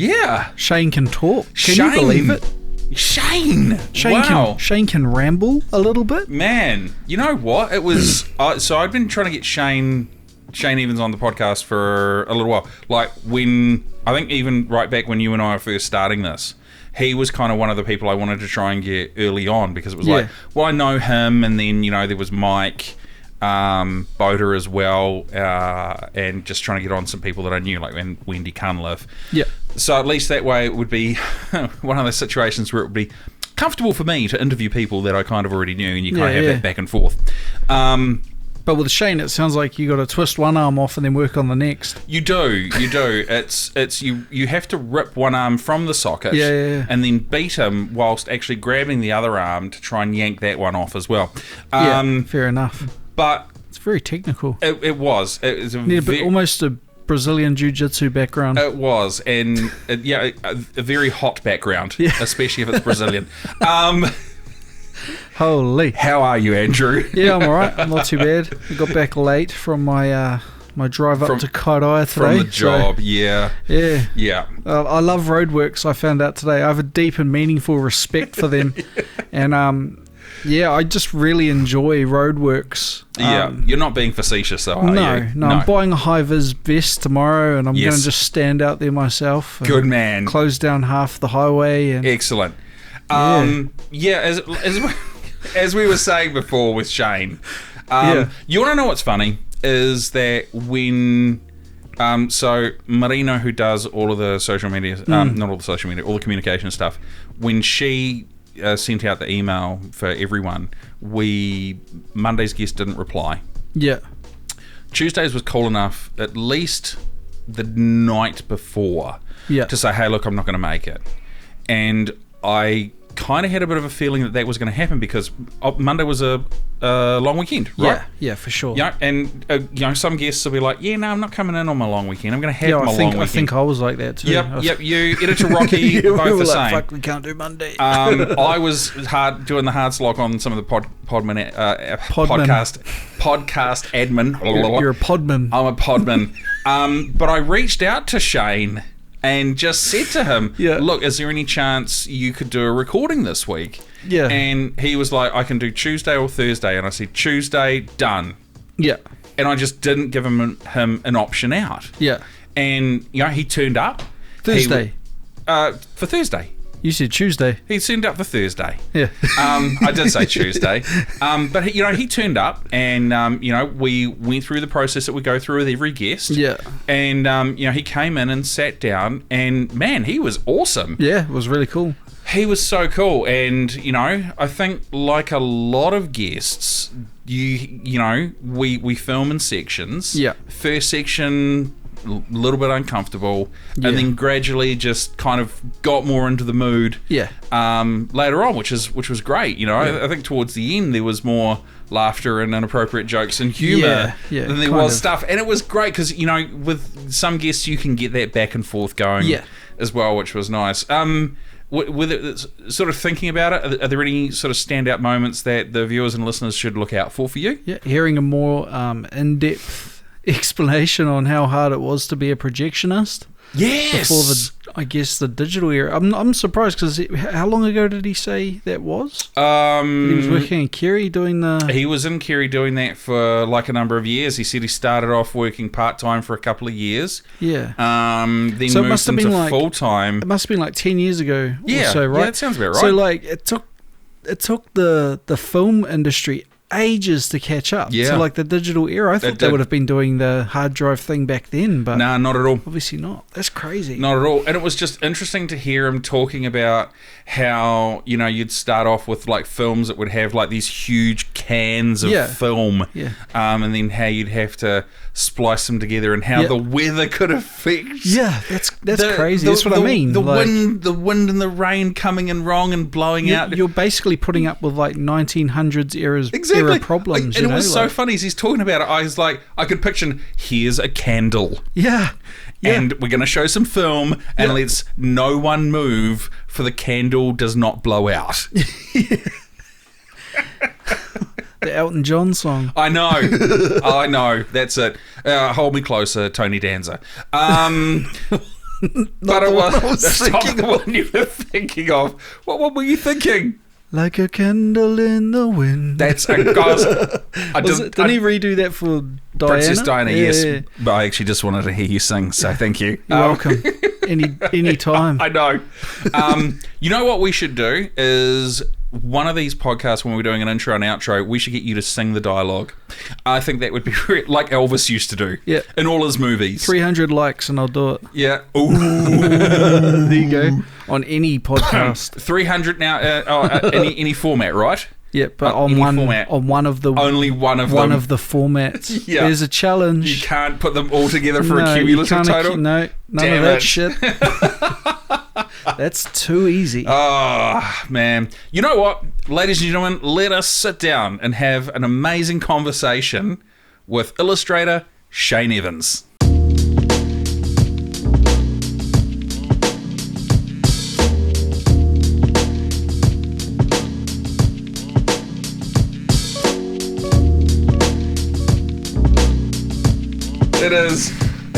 Yeah. Shane can talk. Can you believe it? Shane wow. Shane can ramble a little bit. Man, you know what? It was... so I'd been trying to get Shane Evans on the podcast for a little while. Like when... I think even right back when you and I were first starting this, he was kind of one of the people I wanted to try and get early on, because it was like, well, I know him, and then, you know, there was Mike... Boda as well, and just trying to get on some people that I knew, like Wendy Cunliffe. Yeah. So at least that way it would be one of those situations where it would be comfortable for me to interview people that I kind of already knew, and you kind of have that back and forth. But with Shane, it sounds like you got to twist one arm off and then work on the next. You do. It's you have to rip one arm from the socket, and then beat him whilst actually grabbing the other arm to try and yank that one off as well. Fair enough. But it's very technical. It was almost a Brazilian jiu-jitsu background. It was, and a very hot background, especially if it's Brazilian. Holy! How are you, Andrew? Yeah, I'm alright. I'm not too bad. I got back late from my my drive up to Kairaya today. From the job, yeah. I love roadworks. I found out today. I have a deep and meaningful respect for them, and I just really enjoy roadworks. You're not being facetious though, are you? No. I'm buying a high-vis vest tomorrow, and I'm going to just stand out there myself. Good man. Close down half the highway. And excellent. As we were saying before with Shane, you want to know what's funny? Is that when... so Marino, who does all of the social media, not all the social media, all the communication stuff, when she... sent out the email for everyone, Monday's guest didn't reply. Yeah. Tuesdays was cool enough, at least the night before, to say, hey, look, I'm not going to make it. And I kind of had a bit of a feeling that was going to happen, because Monday was a long weekend, right? Yeah, for sure. Yeah, and some guests will be like, "Yeah, no, I'm not coming in on my long weekend. I'm going to have my long weekend." I think I was like that too. Yep. You, Editor Rocky, both the same. Fuck, we can't do Monday. I was doing the hard slog on some of the podcast admin. You're a podman. I'm a podman. But I reached out to Shane and just said to him, look, is there any chance you could do a recording this week? Yeah. And he was like, I can do Tuesday or Thursday. And I said, Tuesday, done. Yeah. And I just didn't give him an option out. Yeah. And, he turned up. Thursday? For Thursday. You said Tuesday. He turned up for Thursday. Yeah. I did say Tuesday. But, he turned up, and, we went through the process that we go through with every guest. Yeah. And, he came in and sat down, and, man, he was awesome. Yeah, it was really cool. He was so cool. And, I think like a lot of guests, we film in sections. Yeah. First section... a little bit uncomfortable, and then gradually just kind of got more into the mood later on, which was great. I think towards the end there was more laughter and inappropriate jokes and humour than there was stuff, and it was great because with some guests you can get that back and forth going as well, which was nice. With it, sort of thinking about it, are there any sort of standout moments that the viewers and listeners should look out for you? Yeah, hearing a more in-depth explanation on how hard it was to be a projectionist. Yes. Before the digital era. I'm surprised because how long ago did he say that was? He was working in Kerry doing He was in Kerry doing that for like a number of years. He said he started off working part-time for a couple of years. Yeah. Then so moved into full-time. It must have been like 10 years ago or so, right? Yeah, that sounds about right. So like it took the film industry ages to catch up to like the digital era. I thought they would have been doing the hard drive thing back then, but nah, not at all. Obviously not. That's crazy. Not at all. And it was just interesting to hear him talking about how you'd start off with like films that would have like these huge cans of film, and then how you'd have to splice them together, and how the weather could affect. Yeah, that's crazy. That's what I mean. The wind and the rain coming in wrong and blowing out. You're basically putting up with like 1900s era problems. And it was so funny as he's talking about it. I was like, I could picture, here's a candle. Yeah. And we're going to show some film, and let's no one move, for the candle does not blow out. The Elton John song. I know. That's it. Hold Me Closer, Tony Danza. But it was not the one you were thinking of. What were you thinking? Like a candle in the wind. That's a guys. Didn't he redo that for Diana? Princess Diana, yes. Yeah. But I actually just wanted to hear you sing, so thank you. You're welcome. Any time. I know. You know what we should do is one of these podcasts when we're doing an intro and outro, we should get you to sing the dialogue. I think that would be like Elvis used to do in all his movies. 300 likes and I'll do it. Yeah. Ooh. There you go. On any podcast. 300 now. Any format, right? Yeah, but on one of the only one of the formats. Yeah. There's a challenge. You can't put them all together for a cumulative total. No, none of that shit. That's too easy. Oh, man. You know what? Ladies and gentlemen, let us sit down and have an amazing conversation with illustrator Shane Evans. It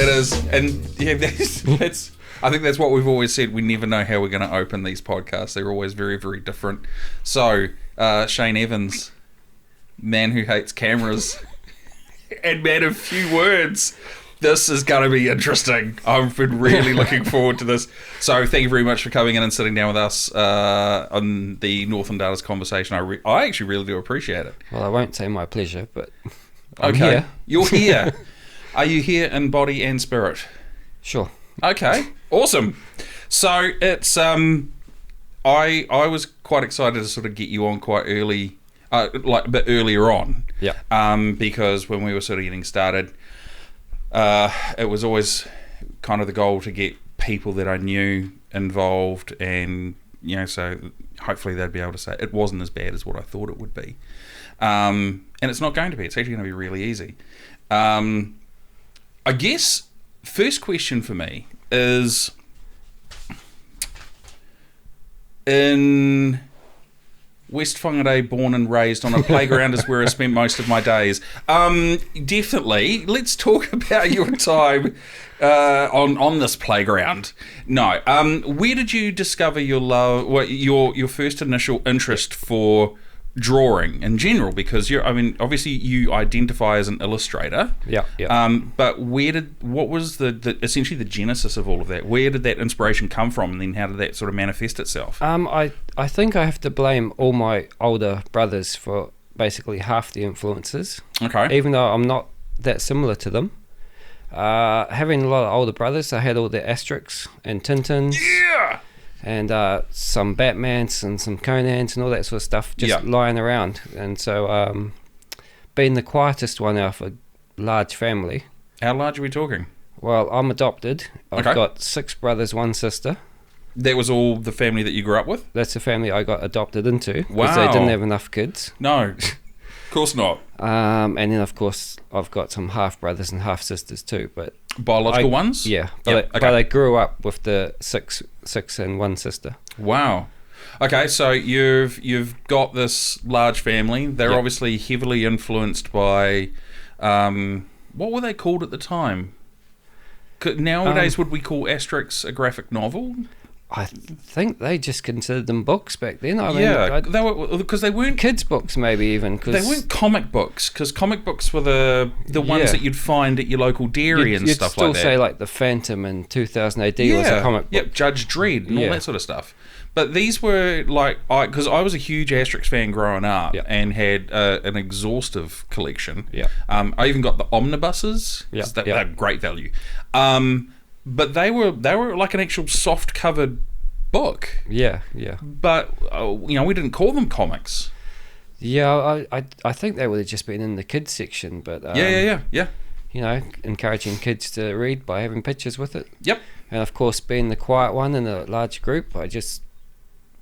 is. And yeah, that's I think that's what we've always said. We never know how we're going to open these podcasts. They're always very, very different. So, Shane Evans, man who hates cameras and man of few words. This is going to be interesting. I've been really looking forward to this. So, thank you very much for coming in and sitting down with us on the Northland Artists Conversation. I actually really do appreciate it. Well, I won't say my pleasure, but I'm here. You're here. Are you here in body and spirit? Sure. Okay, awesome. So it's I was quite excited to sort of get you on quite early, like a bit earlier on. Yeah. Because when we were sort of getting started, it was always kind of the goal to get people that I knew involved, and so hopefully they'd be able to say it wasn't as bad as what I thought it would be. And it's not going to be. It's actually going to be really easy. I guess. First question for me is, in West Whangarei, born and raised on a playground is where I spent most of my days. Definitely, let's talk about your time on this playground. No, where did you discover your love, your first initial interest for drawing in general? Because obviously you identify as an illustrator. Yeah. But what was the essentially the genesis of all of that? Where did that inspiration come from, and then how did that sort of manifest itself? I think I have to blame all my older brothers for basically half the influences. Okay. Even though I'm not that similar to them. Having a lot of older brothers, I had all the Asterix and Tintins. Yeah. And some Batmans and some Conans and all that sort of stuff just lying around. And so being the quietest one out of a large family. How large are we talking? Well, I'm adopted. I've got 6 brothers, 1 sister. That was all the family that you grew up with? That's the family I got adopted into. Wow. Because they didn't have enough kids. No, of course not. And then, of course, I've got some half-brothers and half-sisters too. But biological ones? Yeah. But I grew up with the 6 and 1 sister. Wow. Okay, so you've got this large family. They're obviously heavily influenced by, what were they called at the time? Nowadays, would we call Asterix a graphic novel? I think they just considered them books back then. They were, because they weren't kids' books, maybe even. Cause they weren't comic books, because comic books were the ones that you'd find at your local dairy and stuff like that. You'd still say like the Phantom in 2000 AD was a comic book. Yep, Judge Dredd and all that sort of stuff. But these were like, because I was a huge Asterix fan growing up and had an exhaustive collection. Yeah. I even got the omnibuses. Yeah. They're great value. But they were like an actual soft covered book. Yeah. But we didn't call them comics. Yeah, I think they would have just been in the kids section. But yeah. Encouraging kids to read by having pictures with it. Yep. And of course, being the quiet one in a large group, I just,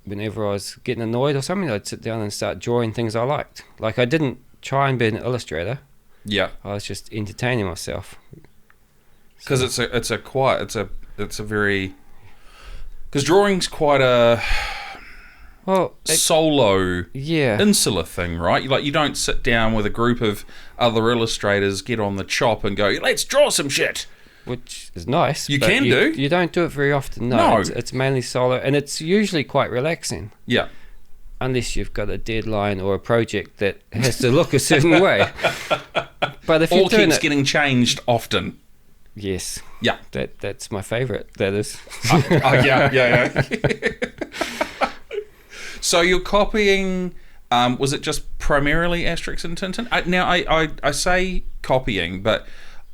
whenever I was getting annoyed or something, I'd sit down and start drawing things I liked. Like, I didn't try and be an illustrator. Yeah. I was just entertaining myself. Because it's a very, because drawing's quite a solo, insular thing, right? You don't sit down with a group of other illustrators, get on the chop and go, let's draw some shit. which is nice. You can do. You don't do it very often. No. It's mainly solo, and it's usually quite relaxing. Yeah. Unless you've got a deadline or a project that has to look a certain way. But if you're doing keeps getting changed often. Yes. Yeah. That's my favourite. That is. Yeah. So you're copying. Was it just primarily Asterix and Tintin? Now I say copying, but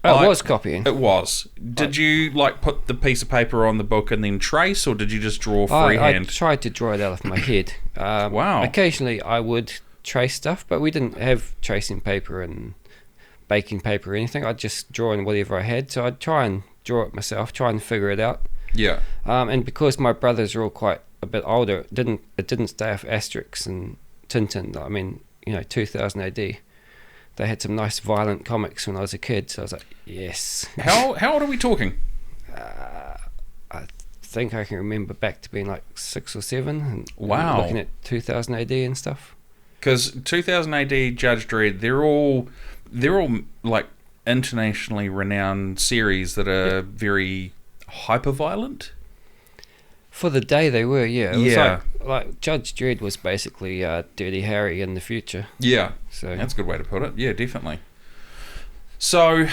it was copying. It was. Did you put the piece of paper on the book and then trace, or did you just draw freehand? I tried to draw it out of my head. Wow. Occasionally I would trace stuff, but we didn't have tracing paper and baking paper or anything. I'd just draw in whatever I had. So I'd try and draw it myself, try and figure it out. Yeah. And because my brothers are all quite a bit older, it didn't stay off Asterix and Tintin. I mean, 2000 AD. They had some nice violent comics when I was a kid, so I was like, yes. How old are we talking? I think I can remember back to being like 6 or 7. And looking at 2000 AD and stuff. Because 2000 AD, Judge Dredd, they're all like internationally renowned series that are very hyper-violent. For the day they were, yeah. It was like Judge Dredd was basically Dirty Harry in the future. Yeah, so that's a good way to put it. Yeah, definitely. So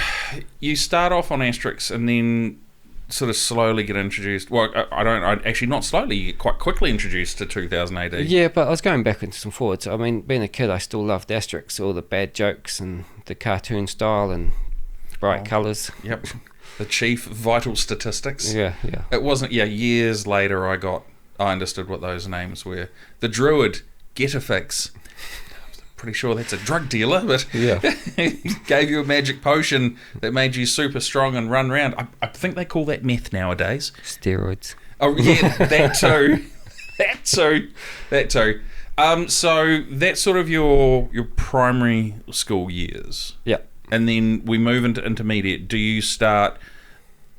you start off on Asterix and then sort of slowly get introduced. Well, not slowly. You get quite quickly introduced to 2000 AD. Yeah, but I was going backwards and forwards. I mean, being a kid, I still loved Asterix, all the bad jokes and the cartoon style and bright colours. Yep. The chief vital statistics. Yeah. It wasn't. Yeah, years later, I understood what those names were. The Druid, Getafix. Pretty sure that's a drug dealer, but he gave you a magic potion that made you super strong and run around. I think they call that meth nowadays. Steroids. Oh yeah, that too. That too. So that's sort of your primary school years. Yeah. And then we move into intermediate. Do you start...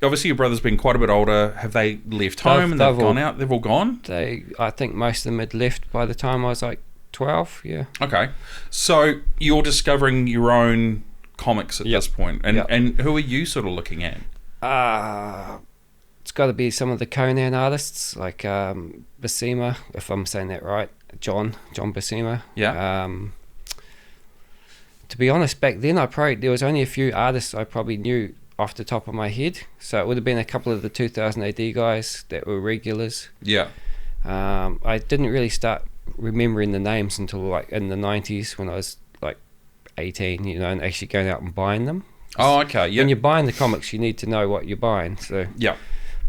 Obviously, your brother's been quite a bit older. Have they left home and they've gone out? They've all gone? I think most of them had left by the time I was like 12, yeah. Okay. So you're discovering your own comics at this point. And who are you sort of looking at? It's got to be some of the Conan artists, like Buscema, if I'm saying that right. John Buscema. Yeah. To be honest, back then there was only a few artists I probably knew off the top of my head. So it would have been a couple of the 2000 AD guys that were regulars. Yeah. I didn't really start remembering the names until like in the 90s when I was like 18, and actually going out and buying them. Oh, okay. Yeah. When you're buying the comics, you need to know what you're buying. So yeah.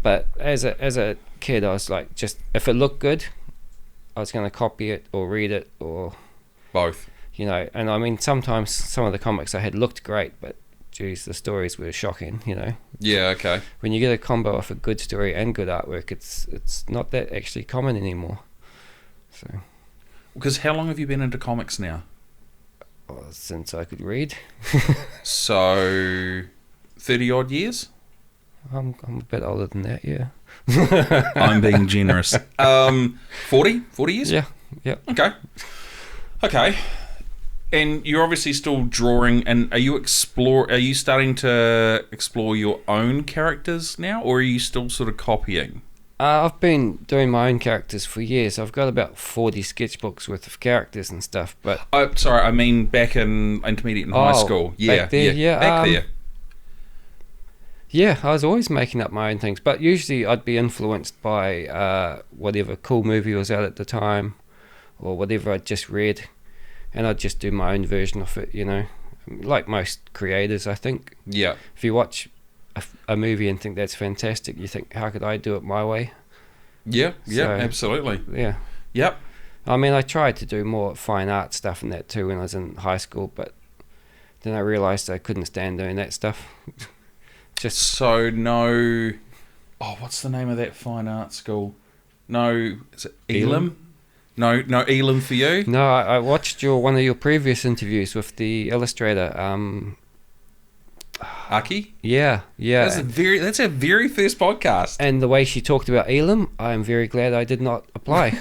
But as a kid, I was like, just if it looked good, I was going to copy it or read it or both. And I mean, sometimes some of the comics I had looked great, but geez, the stories were shocking, Yeah, okay. When you get a combo of a good story and good artwork, it's not that actually common anymore. So, because how long have you been into comics now? Since I could read. So, 30 odd years? I'm a bit older than that, yeah. I'm being generous. 40 years? Yeah. Okay. And you're obviously still drawing, and are you starting to explore your own characters now, or are you still sort of copying? I've been doing my own characters for years. I've got about 40 sketchbooks worth of characters and stuff, but... sorry, I mean back in intermediate and high school. Yeah, back there, yeah. Back there. Yeah, I was always making up my own things, but usually I'd be influenced by whatever cool movie was out at the time, or whatever I'd just read, and I'd just do my own version of it, like most creators, I think. Yeah. If you watch a movie and think that's fantastic, you think, how could I do it my way? Yeah, absolutely. Yeah. Yep. I mean, I tried to do more fine art stuff and that too when I was in high school, but then I realised I couldn't stand doing that stuff. What's the name of that fine art school? No, is it Elam? No, Elam for you? No, I watched one of your previous interviews with the illustrator, Aki? Yeah. That's our very first podcast. And the way she talked about Elam, I am very glad I did not apply.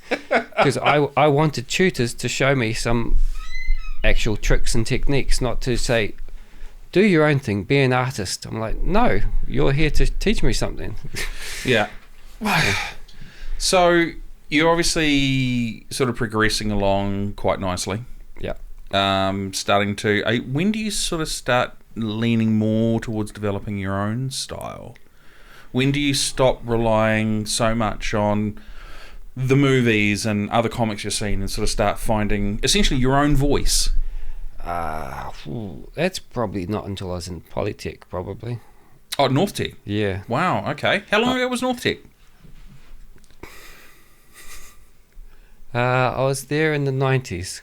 Because I wanted tutors to show me some actual tricks and techniques, not to say, do your own thing, be an artist. I'm like, no, you're here to teach me something. Yeah. So you're obviously sort of progressing along quite nicely. Yeah. Starting to... when do you sort of start leaning more towards developing your own style? When do you stop relying so much on the movies and other comics you're seeing and sort of start finding essentially your own voice? That's probably not until I was in Polytech, probably. Oh, North Tech? Yeah. Wow, okay. How long ago was North Tech? I was there in the 90s.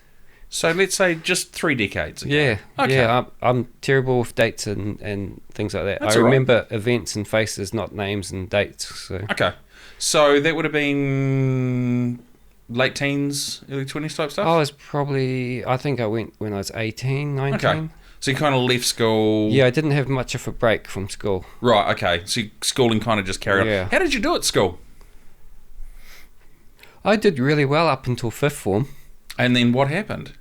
So let's say just 3 decades ago. Yeah. Okay. Yeah, I'm terrible with dates and things like that. That's I all right. remember events and faces, not names and dates. So. Okay. So that would have been late teens, early 20s type stuff? I think I went when I was 18, 19. Okay. So you kind of left school... Yeah, I didn't have much of a break from school. Right, okay. So schooling kind of just carried on. Yeah. How did you do at school? I did really well up until 5th form. And then what happened?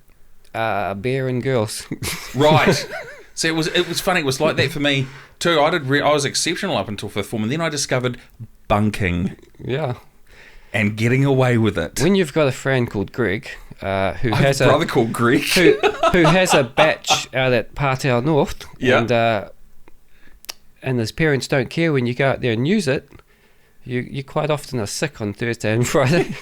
Beer and girls. Right. So it was funny. It was like that for me too. I was exceptional up until 5th form, and then I discovered bunking. Yeah. And getting away with it. When you've got a friend called Greg, who I has have a brother called Greg, who has a batch out at Partau North, yeah, and his parents don't care when you go out there and use it, you quite often are sick on Thursday and Friday.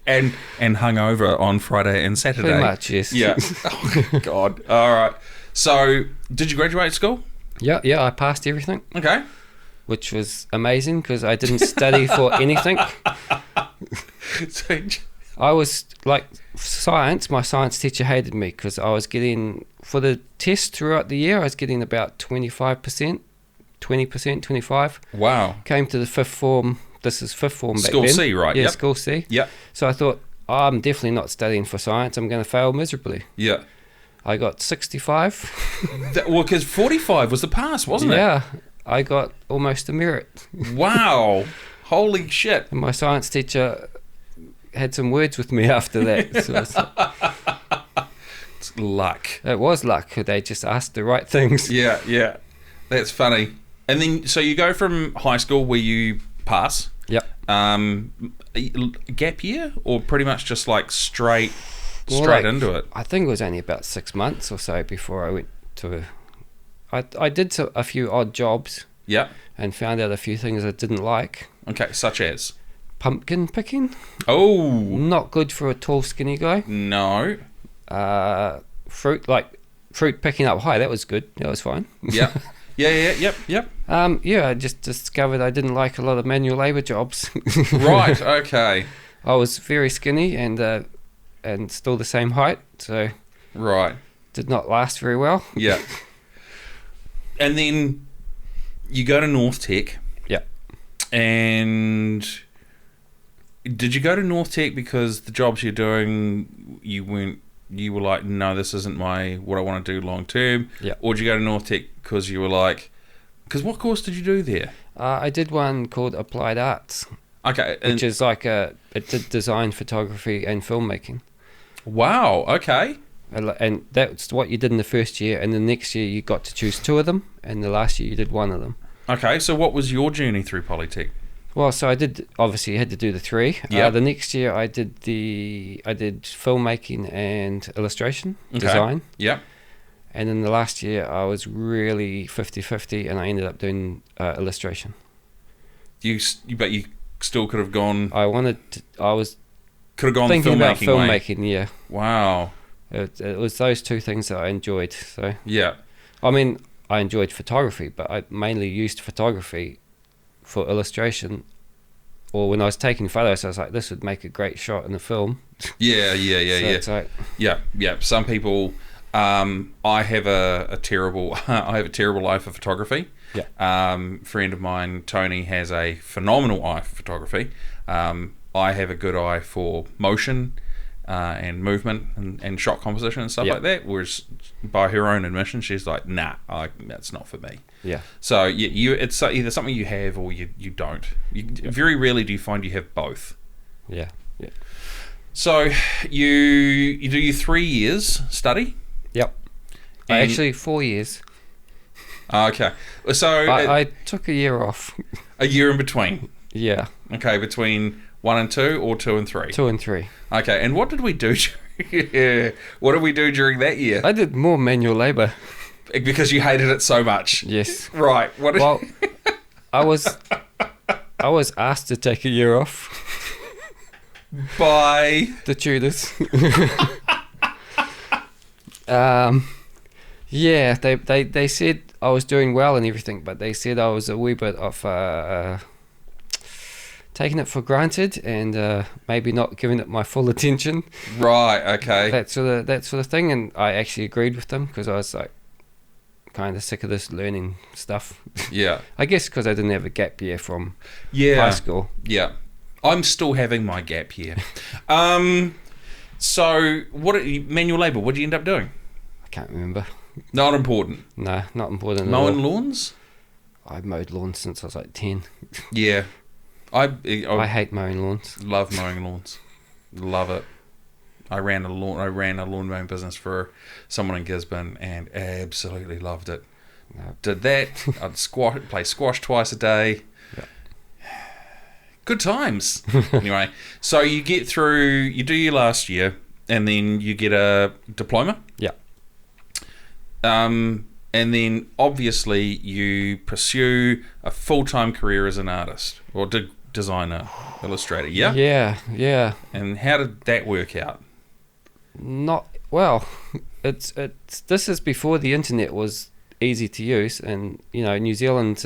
and hungover on Friday and Saturday. Pretty much, yes. Yeah. Oh, God. All right. So, did you graduate school? Yeah, I passed everything. Okay. Which was amazing because I didn't study for anything. I was like science. My science teacher hated me because I was getting, for the test throughout the year, I was getting about 25%, 20%, 25. Wow. Came to the 5th form. This is 5th form back School then. C, right? Yeah, Yep. School C. Yeah. So I thought, I'm definitely not studying for science. I'm going to fail miserably. Yeah. I got 65. Well, because 45 was the pass, wasn't it? Yeah. I got almost a merit. Wow. Holy shit. And my science teacher had some words with me after that. So It's luck. it was luck. They just asked the right things. Yeah. That's funny. And then, so you go from high school where you pass. Yep. Gap year, or pretty much just like straight into it? I think it was only about 6 months or so before I went to... I did a few odd jobs. Yeah. And found out a few things I didn't like. Okay, such as? Pumpkin picking. Oh. Not good for a tall, skinny guy. No. Fruit picking up high, that was good. That was fine. Yeah. Yep. I just discovered I didn't like a lot of manual labour jobs. Right, okay. I was very skinny and still the same height, so right, did not last very well. Yeah. And then you go to North Tech. Yeah. And did you go to North Tech because the jobs you're doing, you were like, no, this isn't what I want to do long term? Yeah. Or did you go to North Tech because you were like, because what course did you do there? I did one called Applied Arts. Okay. Which is like it did design, photography and filmmaking. Wow, okay. And that's what you did in the first year, and the next year you got to choose 2 of them, and the last year you did 1 of them. Okay, so what was your journey through Polytech? Well, so I did, obviously had to do the 3. Yeah. The next year I did filmmaking and illustration, design. Yeah. And then the last year I was really 50-50, and I ended up doing illustration. But you still could have gone... Could have gone thinking about filmmaking, way. yeah. Wow. It was those 2 things that I enjoyed. So yeah. I mean, I enjoyed photography, but I mainly used photography for illustration. Or when I was taking photos, I was like, this would make a great shot in a film. Yeah. It's like, yeah. Some people... I have a terrible eye for photography. Yeah. Friend of mine, Tony, has a phenomenal eye for photography. I have a good eye for motion and movement and shot composition and stuff like that. Whereas, by her own admission, she's like, "Nah, that's not for me." Yeah. So it's either something you have or you don't. Very rarely do you find you have both. Yeah. So you do your 3 years study. Yep. Actually, 4 years. Okay. So I took a year off. A year in between. Yeah. Okay, between 1 and 2 or 2 and 3? 2 and 3. Okay, and what did we do? What did we do during that year? I did more manual labour. Because you hated it so much. Yes. Right. Well, I was asked to take a year off by the tutors. Yeah, they said I was doing well and everything, but they said I was a wee bit of taking it for granted and maybe not giving it my full attention. Right. Okay. That sort of thing, and I actually agreed with them because I was like kind of sick of this learning stuff. Yeah. I guess because I didn't have a gap year from high school. Yeah. I'm still having my gap year. So manual labour? What did you end up doing? I can't remember. Not important. No, not important. Mowing at all. lawns? I've mowed lawns since I was like 10. Yeah. I hate mowing lawns. Love mowing lawns. Love it. I ran a lawn mowing business for someone in Gisborne and absolutely loved it. No. Did that. I'd play squash twice a day. Yeah. Good times. Anyway, so you do your last year and then you get a diploma. Yeah. And then obviously you pursue a full-time career as an artist or designer, illustrator. Yeah. Yeah. And how did that work out? Not well. It's this is before the internet was easy to use, and New Zealand's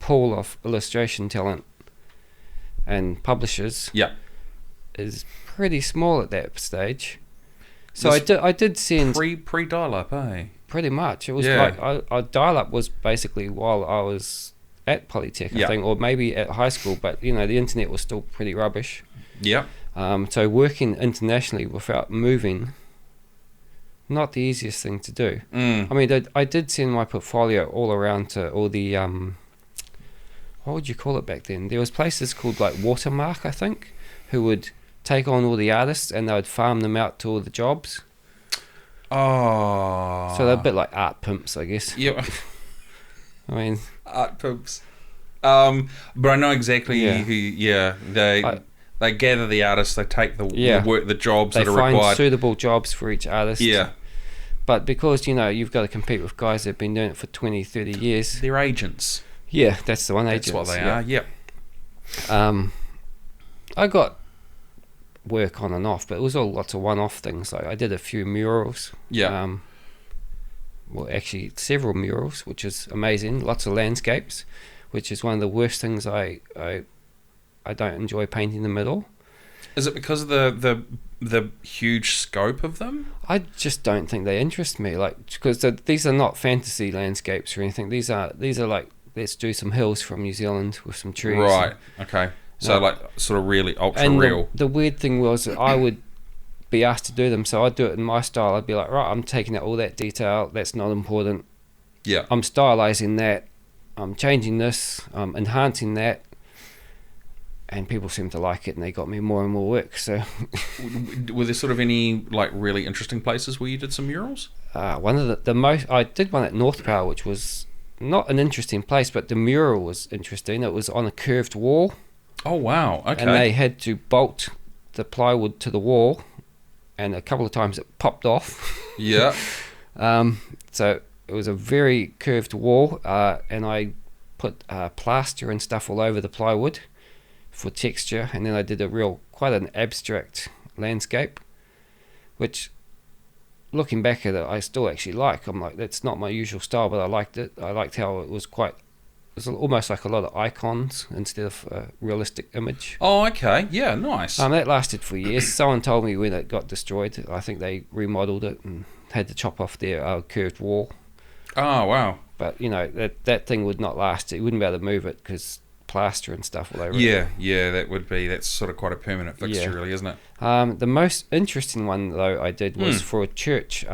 pool of illustration talent and publishers is pretty small at that stage. So I did send pre dial-up, eh? Pretty much. It was like I dial-up was basically while I was at Polytech, I think, or maybe at high school, but the internet was still pretty rubbish. Yeah. So working internationally without moving, not the easiest thing to do. I mean, I did send my portfolio all around to all the what would you call it back then? There was places called like Watermark, I think, who would take on all the artists and they would farm them out to all the jobs. Oh. So they're a bit like art pimps, I guess. Yeah. I mean, art pimps. But I know exactly who. They gather the artists. They take the work, the jobs that are required. They find suitable jobs for each artist. Yeah. But because you've got to compete with guys that have been doing it for 20, 30 years. They're agents. Yeah, that's the one. Agents. That's what they are. Yeah. I got work on and off, but it was all lots of one-off things. Like I did a few murals. Yeah. Well, actually, several murals, which is amazing. Lots of landscapes, which is one of the worst things I don't enjoy painting them at all. Is it because of the huge scope of them? I just don't think they interest me. Like, because these are not fantasy landscapes or anything. These are like, let's do some hills from New Zealand with some trees. Right. Okay. So like sort of really ultra real. The weird thing was that I would be asked to do them, so I'd do it in my style. I'd be like, right, I'm taking out all that detail. That's not important. Yeah. I'm stylizing that. I'm changing this. I'm enhancing that. And people seem to like it, and they got me more and more work. So, were there sort of any like really interesting places where you did some murals? One of the most, I did one at North Power, which was not an interesting place, but the mural was interesting. It was on a curved wall. Oh wow! Okay. And they had to bolt the plywood to the wall, and a couple of times it popped off. Yeah. So it was a very curved wall, and I put plaster and stuff all over the plywood for texture, and then I did quite an abstract landscape, which, looking back at it, I still actually like. I'm like, that's not my usual style, but I liked it. I liked how it was almost like a lot of icons instead of a realistic image. Oh, okay. Yeah, nice. That lasted for years. Someone told me when it got destroyed, I think they remodeled it and had to chop off their curved wall. Oh, wow. But, that thing would not last. You wouldn't be able to move it because plaster and stuff all over it. Yeah, that's sort of quite a permanent fixture, really, isn't it? The most interesting one, though, I did was for a church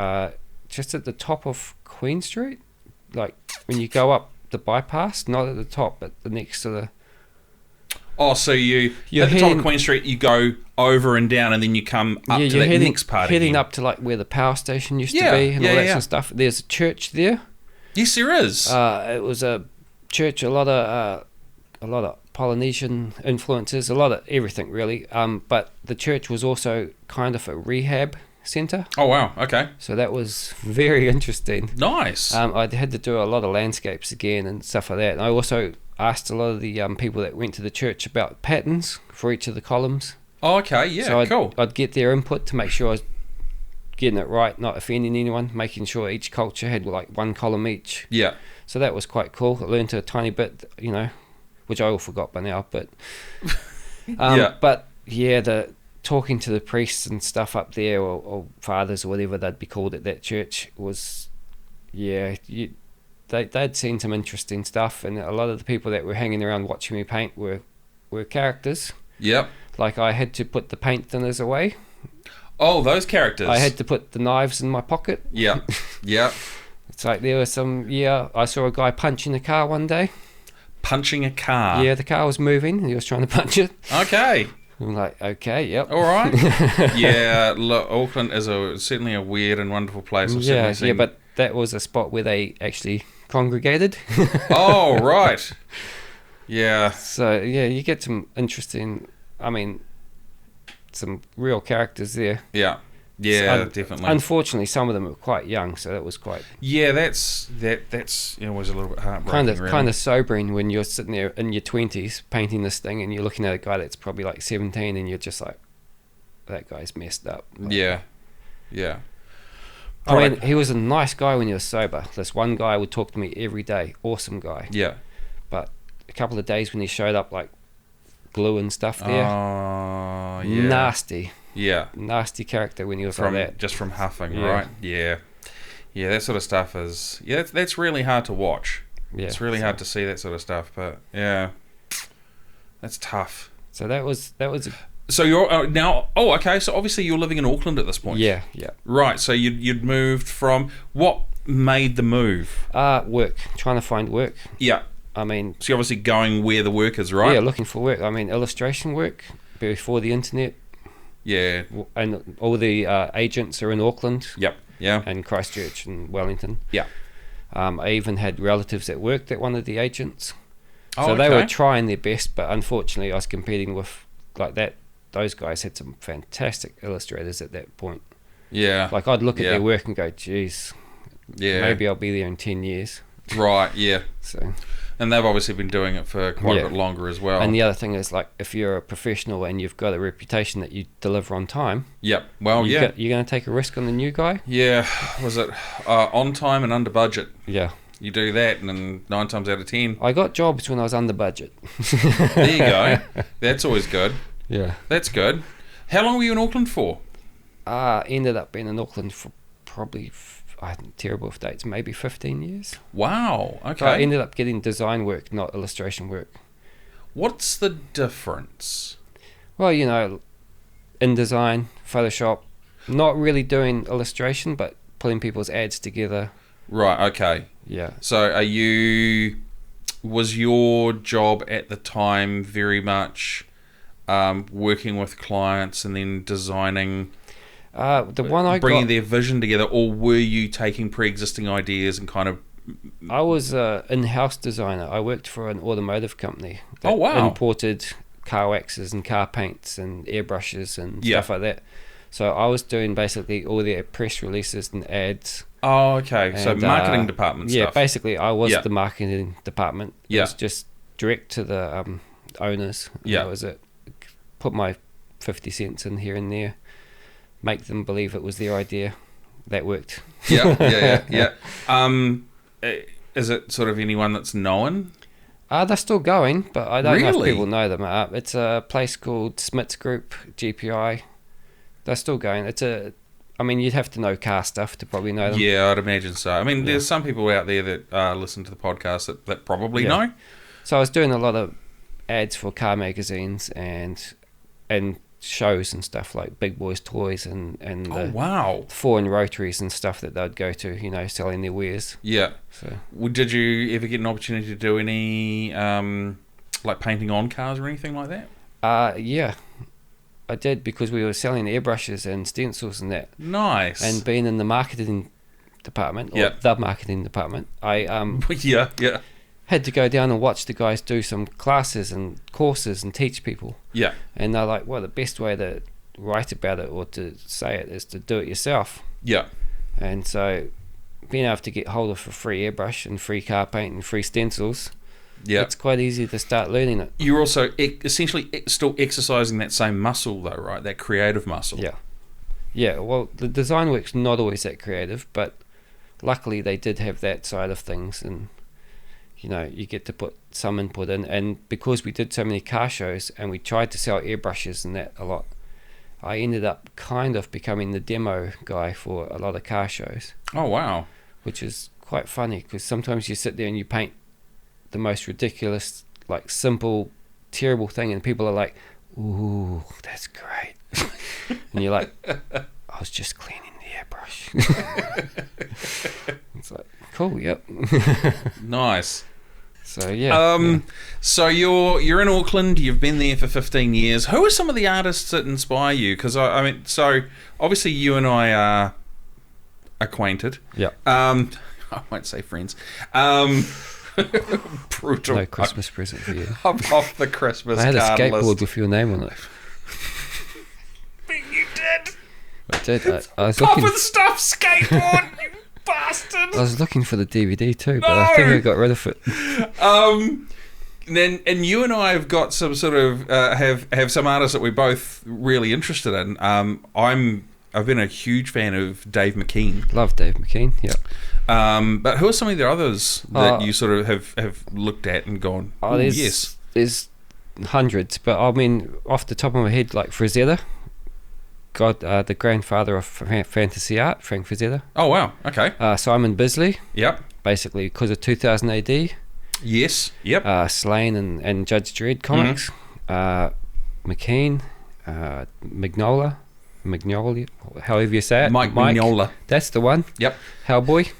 just at the top of Queen Street. Like, when you go up the bypass, not at the top, but the next to the... Oh, so you're at the top of Queen Street, you go over and down, and then you come up to that next part heading up to like where the power station used to be and all that sort of stuff. There's a church there, Yes, there is. It was a church, a lot of Polynesian influences, a lot of everything really. But the church was also kind of a rehab centre. Oh wow, okay. So that was very interesting. Nice. I had to do a lot of landscapes again and stuff like that. And I also asked a lot of the people that went to the church about patterns for each of the columns. Oh, okay, yeah, so cool. I'd get their input to make sure I was getting it right, not offending anyone, making sure each culture had like one column each. Yeah. So that was quite cool. I learned a tiny bit, which I all forgot by now. But yeah. But yeah, the talking to the priests and stuff up there, or fathers or whatever they'd be called at that church, was they'd seen some interesting stuff, and a lot of the people that were hanging around watching me paint were characters. Yep. Like I had to put the paint thinners away. Oh, those characters. I had to put the knives in my pocket. Yeah. Yeah. It's like there was I saw a guy punching a car one day. Punching a car? Yeah, the car was moving and he was trying to punch it. Okay. I'm like, okay, yep. All right. Yeah, look, Auckland is certainly a weird and wonderful place. Yeah, but that was a spot where they actually congregated. Oh, right. Yeah. So, yeah, you get some interesting, some real characters there. Yeah. Yeah, definitely. Unfortunately, some of them were quite young, so that was quite... Yeah, that's always a little bit heartbreaking, kind of sobering when you're sitting there in your 20s painting this thing and you're looking at a guy that's probably like 17 and you're just like, that guy's messed up. Like, yeah. Yeah. He was a nice guy when he was sober. This one guy would talk to me every day. Awesome guy. Yeah. But a couple of days when he showed up, like, glue and stuff there. Oh, yeah. Nasty. Yeah. Nasty character when he was like that. Just from huffing, right? Yeah. Yeah, that sort of stuff is... Yeah, that's really hard to watch. Yeah. It's really hard to see that sort of stuff, but yeah. That's tough. So that was... So you're now... Oh, okay, so obviously you're living in Auckland at this point. Yeah. Right, so you'd moved from... What made the move? Work. Trying to find work. Yeah. So you're obviously going where the work is, right? Yeah, looking for work. Illustration work before the internet. Yeah. And all the agents are in Auckland. Yep. Yeah. And Christchurch and Wellington. Yeah. I even had relatives that worked at one of the agents. Oh, so okay. they were trying their best, but unfortunately I was competing with like that. Those guys had some fantastic illustrators at that point. Yeah. Like I'd look at their work and go, geez, maybe I'll be there in 10 years. Right, yeah. So... And they've obviously been doing it for quite a bit longer as well. And the other thing is, like, if you're a professional and you've got a reputation that you deliver on time... Yep. Well, you're going to take a risk on the new guy? Yeah. Was it on time and under budget? Yeah. You do that, and then 9 times out of 10... I got jobs when I was under budget. There you go. That's always good. Yeah. That's good. How long were you in Auckland for? Ended up being in Auckland for probably... terrible with dates, maybe 15 years. Wow, okay. So I ended up getting design work, not illustration work. What's the difference? Well, InDesign, Photoshop, not really doing illustration, but putting people's ads together. Right, okay. Yeah. So was your job at the time very much working with clients and then designing... the one I bringing got, their vision together, or were you taking pre-existing ideas and kind of... I was an in-house designer. I worked for an automotive company that imported car waxes and car paints and airbrushes and stuff like that. So I was doing basically all their press releases and ads. Oh, okay. So marketing department stuff. Yeah, basically I was the marketing department. It was just direct to the owners. Yeah. That was it. Put my 50 cents in here and there. Make them believe it was their idea. That worked. Yeah. Is it sort of anyone that's known? They're still going, but I don't know if people know them. It's a place called Smith's Group, GPI. They're still going. You'd have to know car stuff to probably know them. Yeah, I'd imagine so. There's some people out there that listen to the podcast that probably know. So I was doing a lot of ads for car magazines and shows and stuff like Big Boys Toys and foreign rotaries and stuff that they'd go to, selling their wares. Yeah. So did you ever get an opportunity to do any like painting on cars or anything like that? Yeah, I did, because we were selling airbrushes and stencils and that. Nice. And being in the marketing department or the marketing department, I had to go down and watch the guys do some classes and courses and teach people. Yeah. And they're like, well, the best way to write about it or to say it is to do it yourself. Yeah. And so being able to get hold of a free airbrush and free car paint and free stencils, it's quite easy to start learning it. You're also essentially still exercising that same muscle though, right? That creative muscle. Yeah. Yeah, well, the design work's not always that creative, but luckily they did have that side of things, and you get to put some input in. And because we did so many car shows and we tried to sell airbrushes and that a lot, I ended up kind of becoming the demo guy for a lot of car shows. Oh, wow. Which is quite funny, because sometimes you sit there and you paint the most ridiculous, like simple, terrible thing, and people are like, ooh, that's great. And you're like, I was just cleaning the airbrush. It's like, cool, yep. Nice. So yeah. So you're in Auckland. You've been there for 15 years. Who are some of the artists that inspire you? Because I mean, so obviously you and I are acquainted. Yeah. I won't say friends. Brutal. No Christmas present for you. I'm off the Christmas. I had a skateboard list. with your name on it. You did. I did. I was Pop looking. and stuff skateboard. You bastard. I was looking for the DVD too, but I think I got rid of it. And you and I have got some sort of have some artists that we're both really interested in. I've been a huge fan of Dave McKean. Love Dave McKean. Yeah. But who are some of the others that you sort of have looked at and gone? Oh, there's hundreds, but I mean, off the top of my head, like Frazetta. God, the grandfather of fantasy art, Frank Frazetta. Oh wow, okay. Simon Bisley. Yep. Basically, because of 2000 AD. Yes. Yep. Slain and Judge Dredd comics. Mm-hmm. McKean, Magnolia, however you say it. Mike Mignola. That's the one. Yep. Hellboy.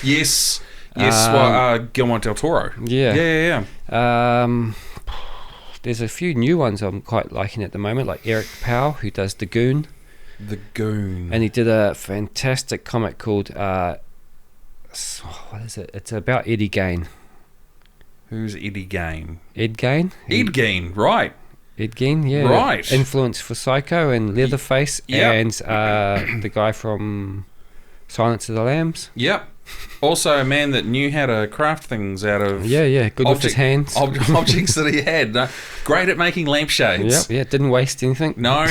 Yes. Guillermo del Toro. Yeah. There's a few new ones I'm quite liking at the moment, like Eric Powell, who does The Goon. The Goon. And he did a fantastic comic called, what is it? It's about Eddie Gain. Who's Eddie Gain? Ed Gain? Ed Gain, right. Ed Gein, yeah. Right. Influence for Psycho and Leatherface and the guy from Silence of the Lambs. Yep. Also a man that knew how to craft things out of... good with his hands. Objects that he had. Great at making lampshades. Didn't waste anything. No,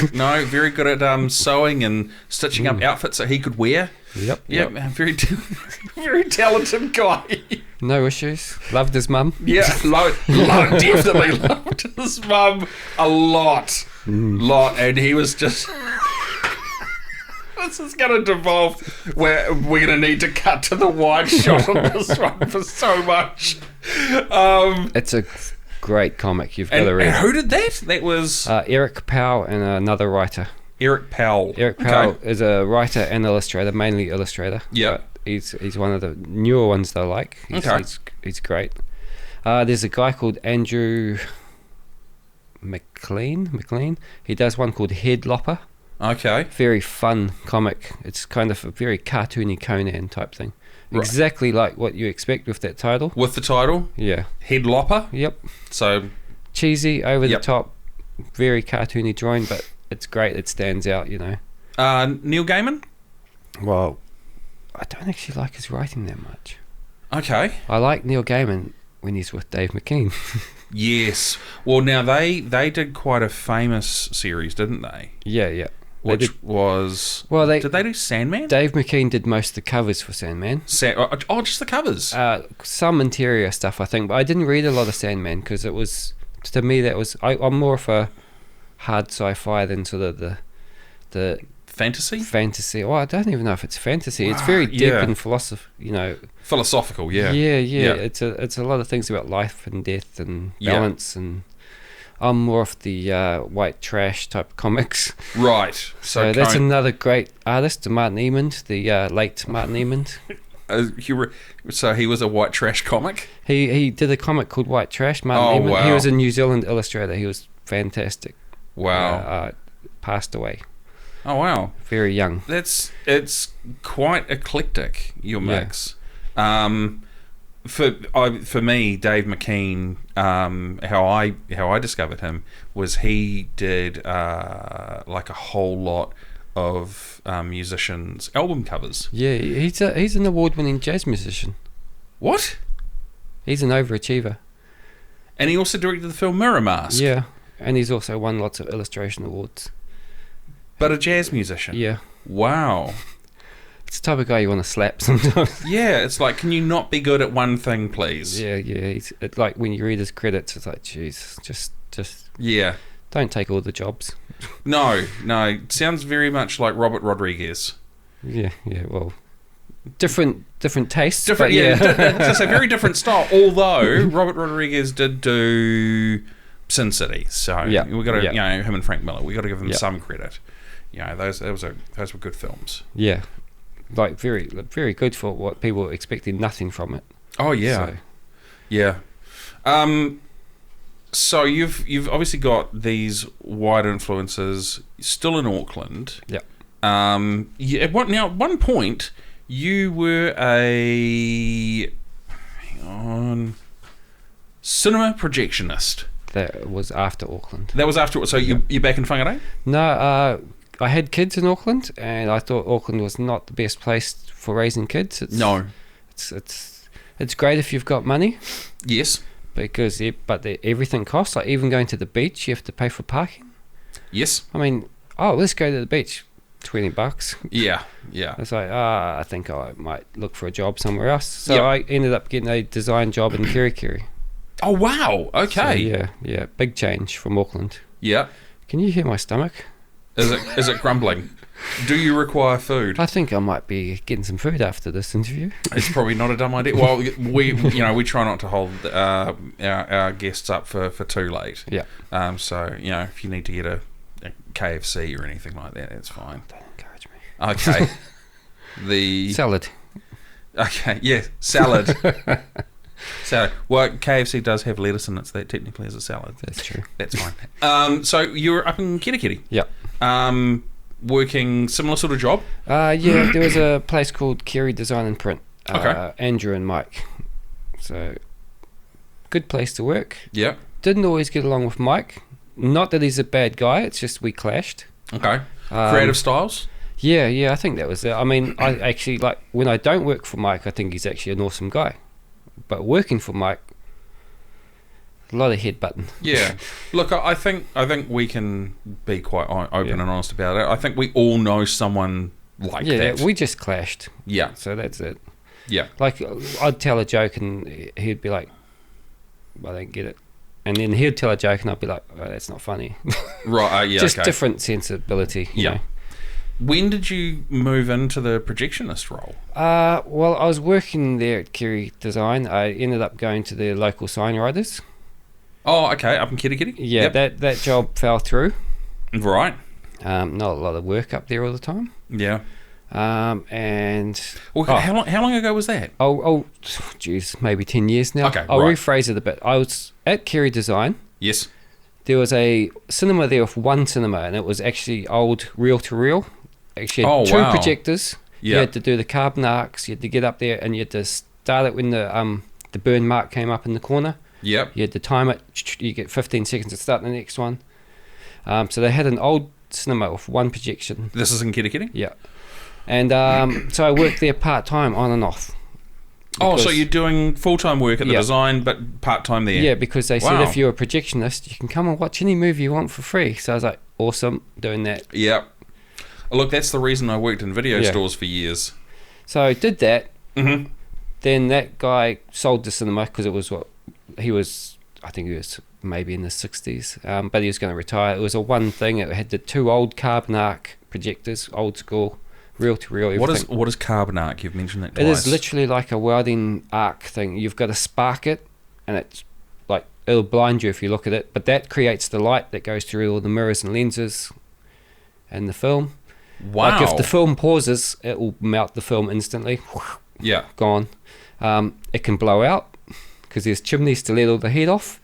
very good at sewing and stitching up outfits that he could wear. Yep. Very talented guy. No issues. Loved his mum. Yeah, definitely loved his mum a lot. And he was just... This is going to devolve where we're going to need to cut to the wide shot on this one for so much. It's a great comic. You've got to read. And who did that? That was... Eric Powell and another writer. Eric Powell. Eric Powell is a writer and illustrator, mainly illustrator. Yeah. He's one of the newer ones that I like. He's great. There's a guy called Andrew McLean. He does one called Head Lopper. Okay. Very fun comic. It's kind of a very cartoony Conan type thing. Right. Exactly like what you expect with that title. With the title? Yeah. Head Lopper? Yep. So... cheesy, over the top, very cartoony drawing, but it's great. It stands out, Neil Gaiman? Well, I don't actually like his writing that much. Okay. I like Neil Gaiman when he's with Dave McKean. Yes. Well, now they did quite a famous series, didn't they? Yeah. Which was... Well, did they do Sandman? Dave McKean did most of the covers for Sandman. Just the covers? Some interior stuff, I think, but I didn't read a lot of Sandman because it was... To me, that was... I'm more of a hard sci-fi than sort of the fantasy. Well, I don't even know if it's fantasy. It's very deep and philosophical. Yeah. It's a lot of things about life and death and balance, and I'm more of the white trash type comics. Right. So that's another great artist, Martin Emond, the late Martin Emond. So he was a white trash comic? He did a comic called White Trash, Martin Emond. Wow. He was a New Zealand illustrator. He was fantastic. Wow. Passed away. Oh wow. Very young. It's quite eclectic, your mix. For me, Dave McKean, how I discovered him was he did like a whole lot of musicians' album covers. Yeah, he's an award-winning jazz musician. What? He's an overachiever. And he also directed the film Mirror Mask. Yeah, and he's also won lots of illustration awards. But a jazz musician. Yeah. Wow. It's the type of guy you want to slap sometimes. Yeah, it's like, can you not be good at one thing, please? Yeah. It's like when you read his credits, it's like, jeez, just yeah. Don't take all the jobs. No. Sounds very much like Robert Rodriguez. Yeah. Well, different tastes. Different, it's a very different style. Although Robert Rodriguez did do Sin City, so we got to, him and Frank Miller, we got to give them some credit. Those were good films. Yeah, like very very good for what people were expecting nothing from it. Oh yeah, so you've obviously got these wide influences still in Auckland. Yeah. At one point you were a cinema projectionist. That was after Auckland. So you're back in Whangarei? No, I had kids in Auckland, and I thought Auckland was not the best place for raising kids. It's great if you've got money. Yes. Because everything costs. Like even going to the beach, you have to pay for parking. Yes. I mean, let's go to the beach. $20. Yeah. It's like, I think I might look for a job somewhere else. So I ended up getting a design job in Kirikiri. Oh wow! Okay. So, yeah, big change from Auckland. Yeah. Can you hear my stomach? Is it grumbling? Do you require food? I think I might be getting some food after this interview. It's probably not a dumb idea. Well, we try not to hold our guests up for too late. Yeah. So if you need to get a KFC or anything like that, that's fine. Don't encourage me. Okay. The salad. Okay. Yeah. Salad. Salad. Well, KFC does have lettuce in it, so that technically is a salad. That's true. That's fine. So you were up in Kirikiri. Yeah. Working similar sort of job. Yeah. There was a place called Kerry Design and Print. Okay. Andrew and Mike. So good place to work. Yeah. Didn't always get along with Mike. Not that he's a bad guy. It's just we clashed. Okay. Creative styles. Yeah. I think that was it. I mean, I actually like when I don't work for Mike. I think he's actually an awesome guy. But working for Mike, a lot of headbutting. Yeah. Look, I think we can be quite open and honest about it. I think we all know someone like that. Yeah, we just clashed. Yeah. So that's it. Yeah. Like, I'd tell a joke and he'd be like, I don't get it. And then he'd tell a joke and I'd be like, oh, that's not funny. Right, yeah, just different sensibility. You know? When did you move into the projectionist role? Well, I was working there at Kerry Design. I ended up going to the local sign writers. Oh, okay, up in Kirikiri? Yeah, that job fell through. Right. Not a lot of work up there all the time. Yeah. And... Well, how long ago was that? Oh, geez, maybe 10 years now. Okay, I'll rephrase it a bit. I was at Kerry Design. Yes. There was a cinema there with one cinema, and it was actually old reel-to-reel. Actually had two projectors. You had to do the carbon arcs. You had to get up there and you had to start it when the burn mark came up in the corner. Yep. You had to time it. You get 15 seconds to start the next one. So they had an old cinema with one projection. This is in Kirikiri? Yeah. And so I worked there part-time on and off. So you're doing full-time work at the design, but part-time there? Yeah, because they said if you're a projectionist, you can come and watch any movie you want for free. So I was like, awesome, doing that. Yep. Look, that's the reason I worked in video stores for years. So I did that. Mm-hmm. Then that guy sold the cinema because it was I think he was maybe in the 60s, but he was going to retire. It was a one thing. It had the two old carbon arc projectors, old school, reel-to-reel, everything. What is carbon arc? You've mentioned that twice. It is literally like a welding arc thing. You've got to spark it, and it's like it'll blind you if you look at it, but that creates the light that goes through all the mirrors and lenses and the film. Wow. Like if the film pauses, it will melt the film instantly. Yeah. Gone. It can blow out because there's chimneys to let all the heat off.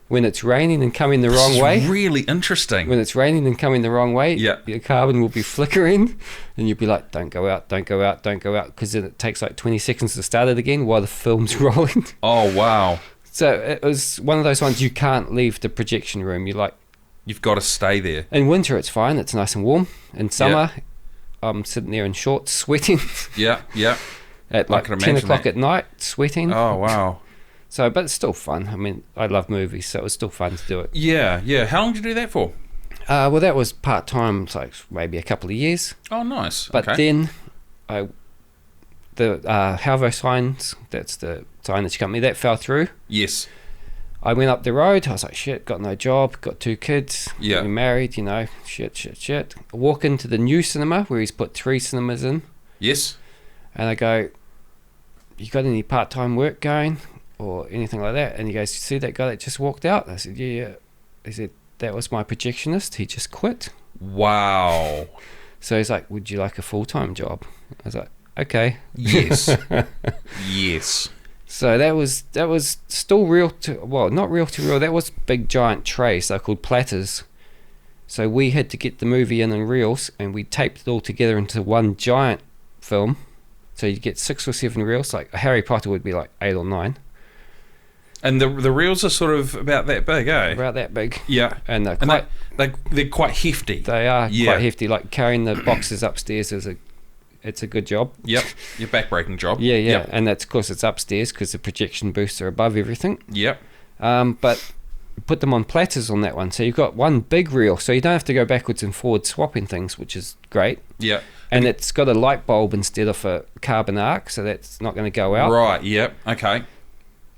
when it's raining and coming the wrong way. Really interesting. When it's raining and coming the wrong way, yeah, your carbon will be flickering, and you'll be like, don't go out, don't go out, don't go out, because then it takes like 20 seconds to start it again while the film's rolling. Oh, wow. So it was one of those ones you can't leave the projection room. You've got to stay there. In winter, it's fine. It's nice and warm. In summer, I'm sitting there in shorts, sweating. Yeah. At like 10 o'clock at night, sweating. Oh, wow. So, but it's still fun. I mean, I love movies, so it was still fun to do it. Yeah. How long did you do that for? Well, that was part-time, like maybe a couple of years. Oh, nice. But then, the Halvo signs, that's the signage company, that fell through. Yes. I went up the road, I was like, shit, got no job, got 2 kids, yeah, we're married, shit. I walk into the new cinema, where he's put 3 cinemas in. Yes. And I go, you got any part-time work going? Or anything like that? And he goes, you see that guy that just walked out? I said, yeah. He said, that was my projectionist, he just quit. Wow. So he's like, would you like a full-time job? I was like, okay. Yes. Yes. So that was still reel to, well, not reel to reel, that was big giant trays, they're called platters. So we had to get the movie in reels, and we taped it all together into one giant film. So you get 6 or 7 reels, like a Harry Potter would be like 8 or 9. And the reels are sort of about that big, eh? About that big. Yeah. And they're quite hefty. They are quite hefty. Like carrying the boxes upstairs it's a good job. Yep. Your back-breaking job. Yeah. Yep. And that's, of course, it's upstairs because the projection booths are above everything. Yep. But put them on platters on that one. So you've got one big reel, so you don't have to go backwards and forwards swapping things, which is great. Yeah. And it's got a light bulb instead of a carbon arc, so that's not going to go out. Right, yep, okay.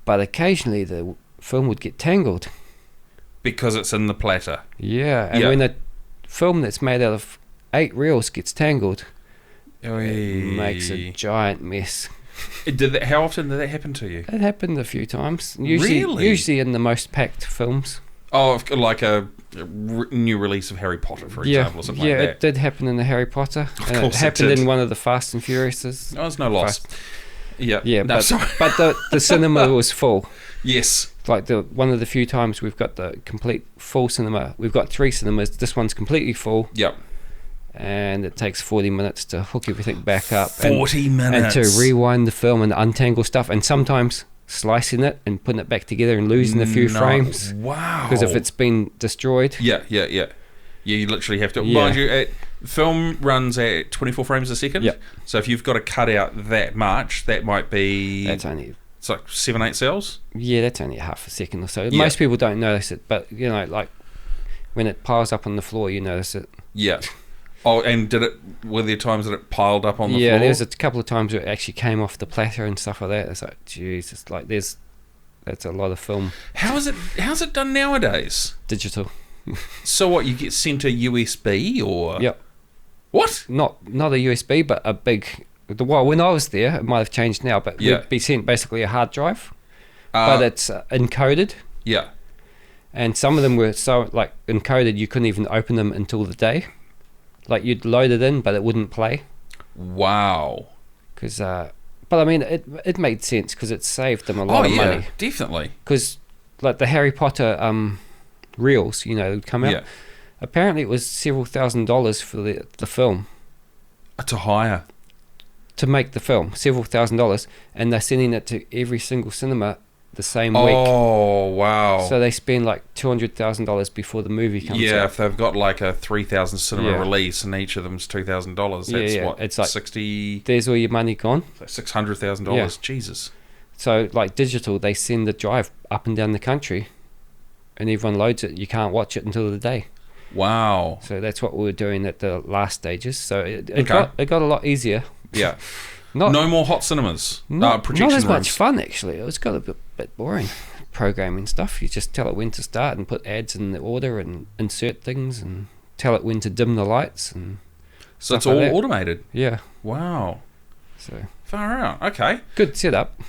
But occasionally the film would get tangled. Because it's in the platter. Yeah, and when a film that's made out of 8 reels gets tangled, it makes a giant mess. How often did that happen to you? It happened a few times. Really? Usually in the most packed films. Oh, like a new release of Harry Potter, for example, or something like that. Yeah, it did happen in the Harry Potter. Of and course it happened did. in one of the Fast and Furiouses. Oh, it's no loss. Yeah, no, but the cinema was full. Yes. Like one of the few times we've got the complete full cinema. We've got 3 cinemas. This one's completely full. Yep. And it takes 40 minutes to hook everything back up. 40 minutes. And to rewind the film and untangle stuff. And sometimes slicing it and putting it back together and losing a few frames. Wow. Because if it's been destroyed. Yeah. You literally have to. Yeah. Mind you, film runs at 24 frames a second. Yep. So if you've got to cut out that much, that might be. That's only. It's like 7-8 cells. Yeah, that's only half a second or so. Yeah. Most people don't notice it, but like when it piles up on the floor, you notice it. Yeah. Oh, and were there times that it piled up on the floor? Yeah, there's a couple of times where it actually came off the platter and stuff like that. It's like, geez, it's like that's a lot of film. How's it done nowadays? Digital. So what, you get sent a USB or? Yep. What? Not a USB, but a big. Well, when I was there, it might have changed now, but we'd be sent basically a hard drive, but it's encoded. Yeah. And some of them were so encoded you couldn't even open them until the day. Like you'd load it in, but it wouldn't play. Wow. Because, but I mean, it made sense because it saved them a lot of money. Definitely. Because like the Harry Potter reels, would come out. Yeah. Apparently, it was several $1,000s for the film. To hire. To make the film, several $1,000s, and they're sending it to every single cinema the same week. Oh, wow. So they spend like $200,000 before the movie comes out. Yeah, if they've got like a 3,000 cinema release and each of them's $2,000, that's what? It's like 60. There's all your money gone. $600,000. Yeah. Jesus. So like digital, they send the drive up and down the country, and everyone loads it. You can't watch it until the day. Wow. So that's what we were doing at the last stages. So it got a lot easier. Yeah. No more hot cinemas. Not as rooms. much fun, actually. It was got a bit boring. Programming stuff. You just tell it when to start and put ads in the order and insert things and tell it when to dim the lights and. So it's all automated. Yeah. Wow. So far out. Okay. Good setup.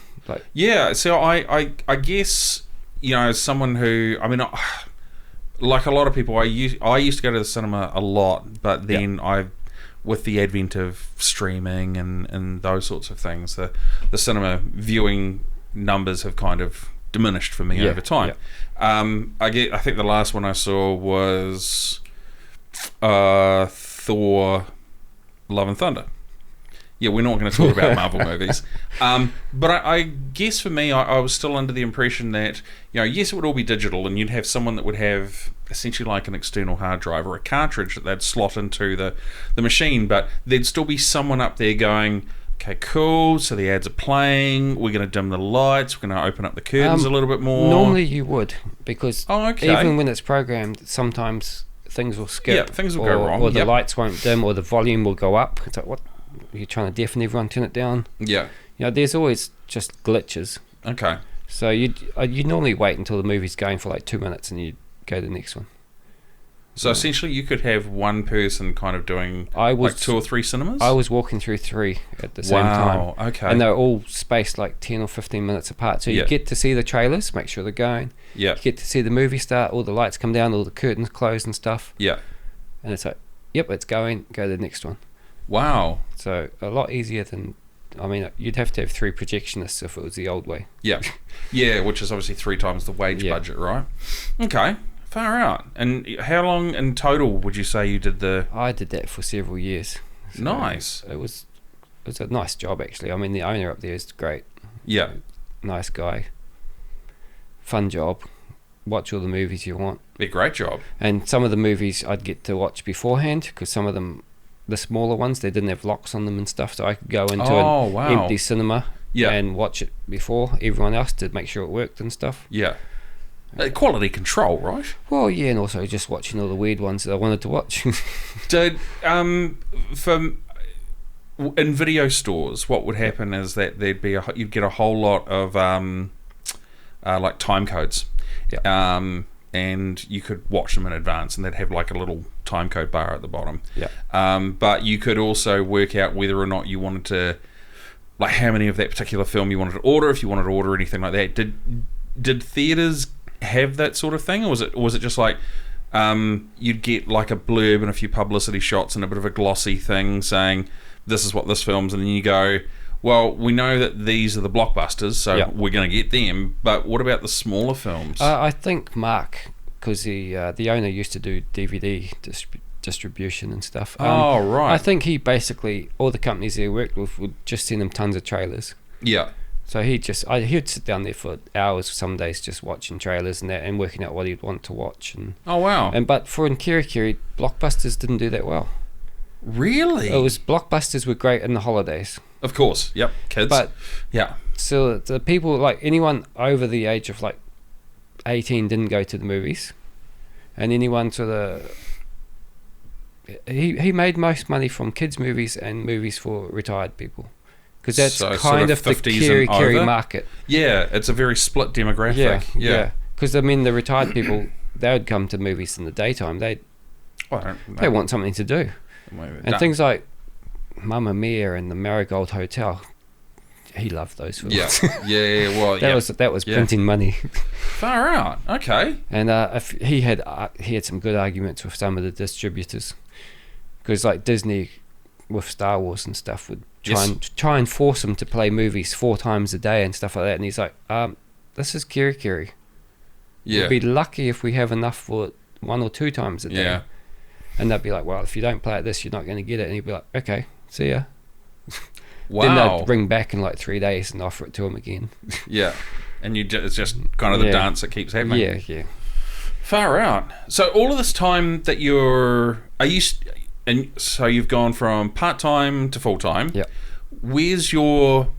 Yeah. So I guess as someone who like a lot of people, I used to go to the cinema a lot, but then with the advent of streaming and those sorts of things, the cinema viewing numbers have kind of diminished for me over time. I think the last one I saw was Thor: Love and Thunder. Yeah, we're not going to talk about Marvel movies. But I guess for me, I was still under the impression that, yes, it would all be digital, and you'd have someone that would have essentially like an external hard drive or a cartridge that they'd slot into the machine, but there'd still be someone up there going, okay, cool, so the ads are playing, we're going to dim the lights, we're going to open up the curtains a little bit more. Normally you would, because even when it's programmed, sometimes things will skip. Yeah, things will go wrong. Or the lights won't dim, or the volume will go up. It's like, what? Are you trying to deafen everyone, turn it down? Yeah. There's always just glitches. Okay. So you'd normally wait until the movie's going for like 2 minutes and you'd go to the next one. So essentially you could have one person kind of doing like 2 or 3 cinemas? I was walking through 3 at the same time. Wow, okay. And they're all spaced like 10 or 15 minutes apart. So you get to see the trailers, make sure they're going. Yeah. You get to see the movie start, all the lights come down, all the curtains close and stuff. Yeah. And it's like, yep, it's going, go to the next one. Wow. So a lot easier than, you'd have to have 3 projectionists if it was the old way. Yeah. Yeah, which is obviously 3 times the wage budget, right? Okay. Far out. And how long in total would you say you did I did that for several years. So nice. It was a nice job, actually. The owner up there is great. Yeah. Nice guy. Fun job. Watch all the movies you want. A great job. And some of the movies I'd get to watch beforehand, because some of them, the smaller ones, they didn't have locks on them and stuff, so I could go into an empty cinema and watch it before everyone else to make sure it worked and stuff. Yeah. Quality control, right? Well, yeah, and also just watching all the weird ones that I wanted to watch. In video stores, what would happen is that you'd get a whole lot of like time codes. Yeah. And you could watch them in advance, and they'd have like a little time code bar at the bottom. Yeah. But you could also work out whether or not you wanted to, like, how many of that particular film you wanted to order, if you wanted to order anything like that. Did theaters have that sort of thing, or was it just like you'd get like a blurb and a few publicity shots and a bit of a glossy thing saying this is what this film's, and then you go, well, we know that these are the blockbusters, so we're going to get them, but what about the smaller films? I think Mark, because the owner used to do DVD distribution and stuff. Right. I think he basically, all the companies he worked with would just send him tons of trailers. Yeah. So he'd sit down there for hours some days just watching trailers and that, and working out what he'd want to watch. And wow. But for Kirikiri, blockbusters didn't do that well. Really? Blockbusters were great in the holidays. Of course, yep, kids. But yeah, so the people, like anyone over the age of like 18 didn't go to the movies, and anyone he made most money from kids movies and movies for retired people, because that's kind of the Kirikiri market. Yeah, it's a very split demographic. Yeah. Because the retired people, they would come to movies in the daytime. They want something to do, and things like Mamma Mia and the Marigold Hotel, he loved those films. Yeah. Well, that was printing money. Far out. Okay. And he had some good arguments with some of the distributors, because like Disney with Star Wars and stuff would try and force him to play movies 4 times a day and stuff like that. And he's like, this is Kirikiri. Yeah. We'll be lucky if we have enough for 1 or 2 times a day. Yeah. And they'd be like, well, if you don't play at this, you're not going to get it. And he'd be like, okay, see ya. Wow. Then they'd bring back in like 3 days and offer it to him again. Yeah. And it's just kind of the dance that keeps happening. Yeah. Far out. So all of this time that so you've gone from part-time to full-time. Yeah. Where's your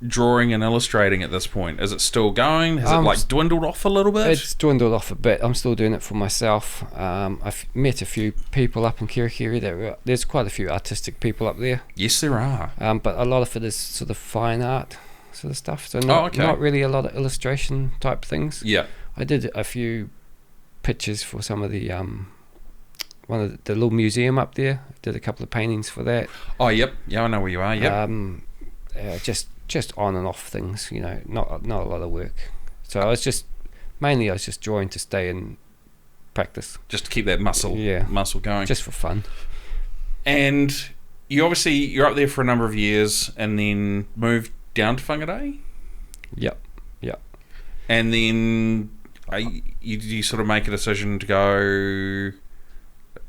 drawing and illustrating at this point? Is it still going? Has it like dwindled off a little bit? It's dwindled off a bit. I'm still doing it for myself. I've met a few people up in Kirikiri. There's quite a few artistic people up there. Yes, there are. But a lot of it is sort of fine art sort of stuff. So not really a lot of illustration type things. Yeah. I did a few pictures for some of the one of the little museum up there. I did a couple of paintings for that. Oh, yep. Yeah, I know where you are. Yep. Just on and off things, not a lot of work. So I was just drawing to stay in practice, just to keep that muscle going, just for fun. And you're up there for a number of years, and then moved down to Whangarei. Yep. And then you sort of make a decision to go,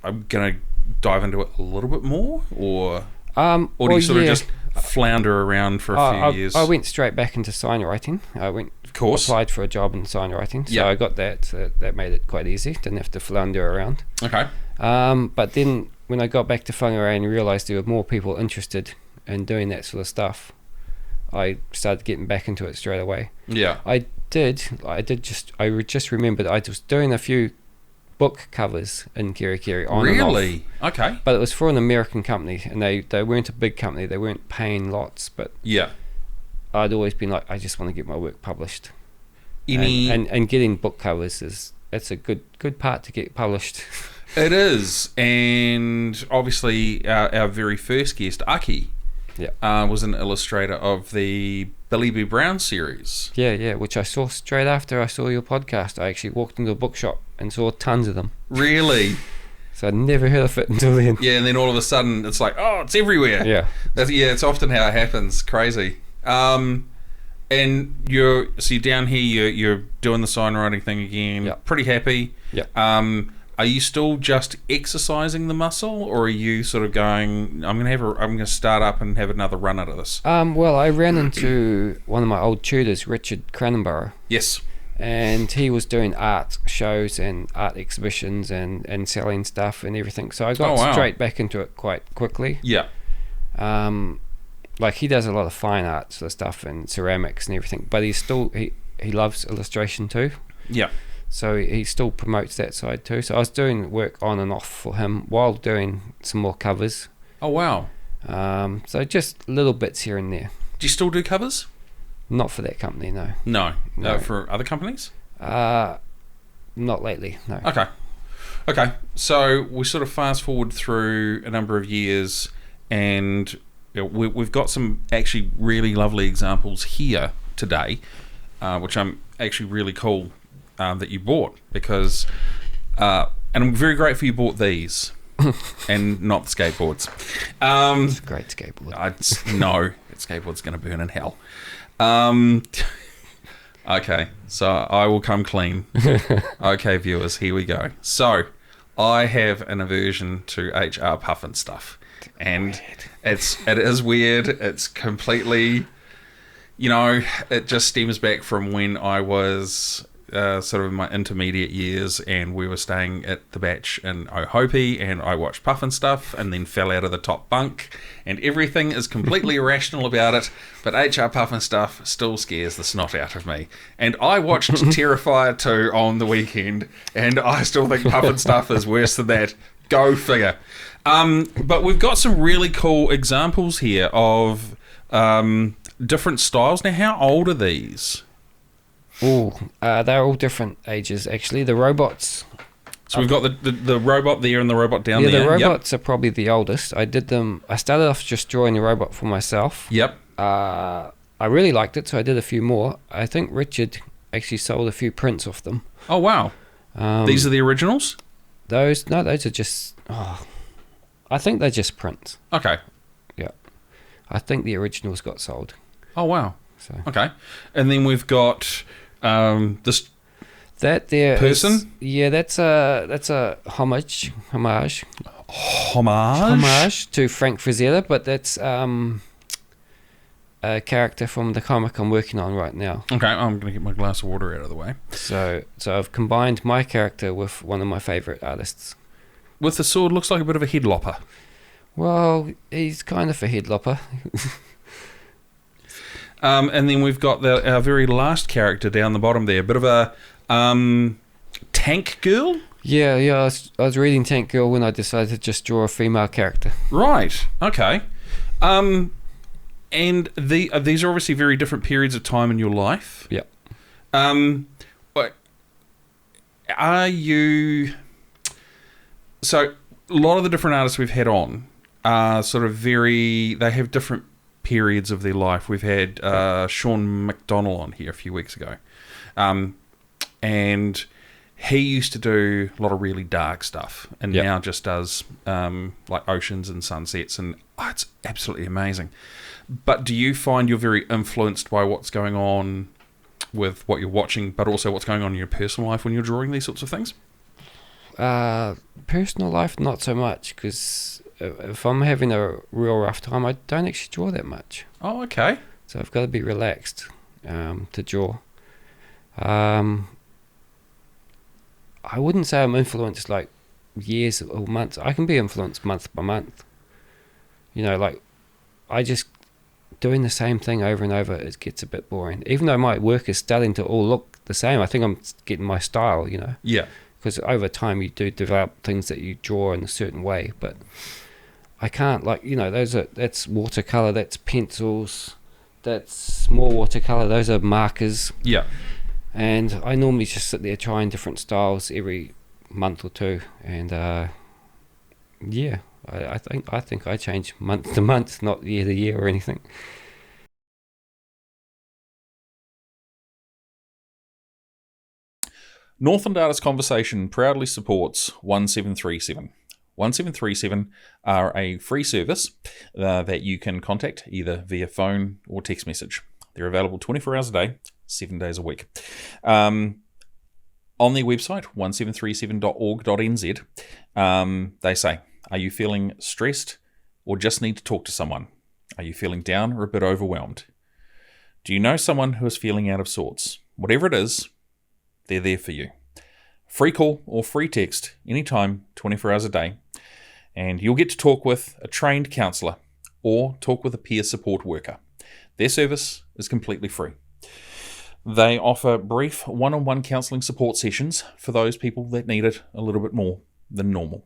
I'm going to dive into it a little bit more? Or do you sort of just flounder around for a few years? I went straight back into sign writing. Applied for a job in sign writing. So I got that. So that made it quite easy. Didn't have to flounder around. Okay. But then when I got back to whangārei and realised there were more people interested in doing that sort of stuff, I started getting back into it straight away. Yeah. I just remembered I was doing a few book covers in Kerikeri on and off. Really? Okay. But it was for an American company, and they weren't a big company. They weren't paying lots, but I'd always been like, I just want to get my work published. And getting book covers it's a good part to get published. It is, and obviously our very first guest, Aki, was an illustrator of the Billy B. Brown series. Yeah, which I saw straight after I saw your podcast. I actually walked into a bookshop and saw tons of them. Really? So I'd never heard of it until then. Yeah, and then all of a sudden it's like, oh, it's everywhere. Yeah. It's often how it happens. Crazy. And you're down here, you're doing the sign writing thing again. Yep. Pretty happy. Yeah. Are you still just exercising the muscle, or are you sort of going, I'm going to start up and have another run out of this? Well, I ran into one of my old tutors, Richard Cranenborough. Yes. And he was doing art shows and art exhibitions and selling stuff and everything. So I got straight back into it quite quickly. Yeah. Like he does a lot of fine art sort of stuff and ceramics and everything, but he's still he loves illustration too. Yeah. So he still promotes that side too. So I was doing work on and off for him while doing some more covers. Oh wow. So just little bits here and there. Do you still do covers? Not for that company, no. No. For other companies? Not lately, no. Okay. So we sort of fast forward through a number of years, and we've got some actually really lovely examples here today, which I'm actually really cool that you bought, because and I'm very grateful you bought these and not the skateboards. It's a great skateboard. No, that skateboard's going to burn in hell. Okay, so I will come clean. Okay, viewers, here we go. So I have an aversion to HR puffin stuff, and it is weird. It's completely, it just stems back from when I was sort of in my intermediate years, and we were staying at the Batch in Ohope, and I watched puffin stuff and then fell out of the top bunk, and everything is completely irrational about it, but HR puffin stuff still scares the snot out of me. And I watched Terrifier 2 on the weekend, and I still think puffin stuff is worse than that. Go figure. But we've got some really cool examples here of different styles. Now, how old are these? They're all different ages, actually. The robots. So we've got the robot there and the robot down there. Yeah, the robots are probably the oldest. I started off just drawing the robot for myself. Yep. I really liked it, so I did a few more. I think Richard actually sold a few prints off them. Oh, wow. These are the originals? Those are just... I think they're just prints. Okay. Yeah. I think the originals got sold. Oh, wow. So. Okay. And then we've got this that there person. That's a homage to Frank Frazetta, but that's a character from the comic I'm working on right now. Okay, I'm going to get my glass of water out of the way. So I've combined my character with one of my favourite artists. With the sword, looks like a bit of a headlopper. Well, he's kind of a headlopper. And then we've got our very last character down the bottom there, a bit of a tank girl. Yeah. I was reading Tank Girl when I decided to just draw a female character. Right. Okay. And these are obviously very different periods of time in your life. Yeah. But are you? So a lot of the different artists we've had on are sort of they have different periods of their life. We've had Sean McDonnell on here a few weeks ago, and he used to do a lot of really dark stuff, and now just does like oceans and sunsets, and it's absolutely amazing. But do you find you're very influenced by what's going on with what you're watching, but also what's going on in your personal life when you're drawing these sorts of things? Personal life, not so much, because if I'm having a real rough time, I don't actually draw that much. Oh, okay. So I've got to be relaxed to draw. I wouldn't say I'm influenced like years or months. I can be influenced month by month. Like I just doing the same thing over and over, it gets a bit boring. Even though my work is starting to all look the same, I think I'm getting my style, Yeah. Because over time you do develop things that you draw in a certain way, but I can't, that's watercolor, that's pencils, that's more watercolor, those are markers. Yeah. And I normally just sit there trying different styles every month or two, and I think I change month to month, not year to year or anything. Northland Artists Conversation proudly supports 1737. 1737 are a free service that you can contact either via phone or text message. They're available 24 hours a day, 7 days a week. On their website, 1737.org.nz, they say, are you feeling stressed or just need to talk to someone? Are you feeling down or a bit overwhelmed? Do you know someone who is feeling out of sorts? Whatever it is, they're there for you. Free call or free text, anytime, 24 hours a day. And you'll get to talk with a trained counsellor or talk with a peer support worker. Their service is completely free. They offer brief one-on-one counselling support sessions for those people that need it a little bit more than normal.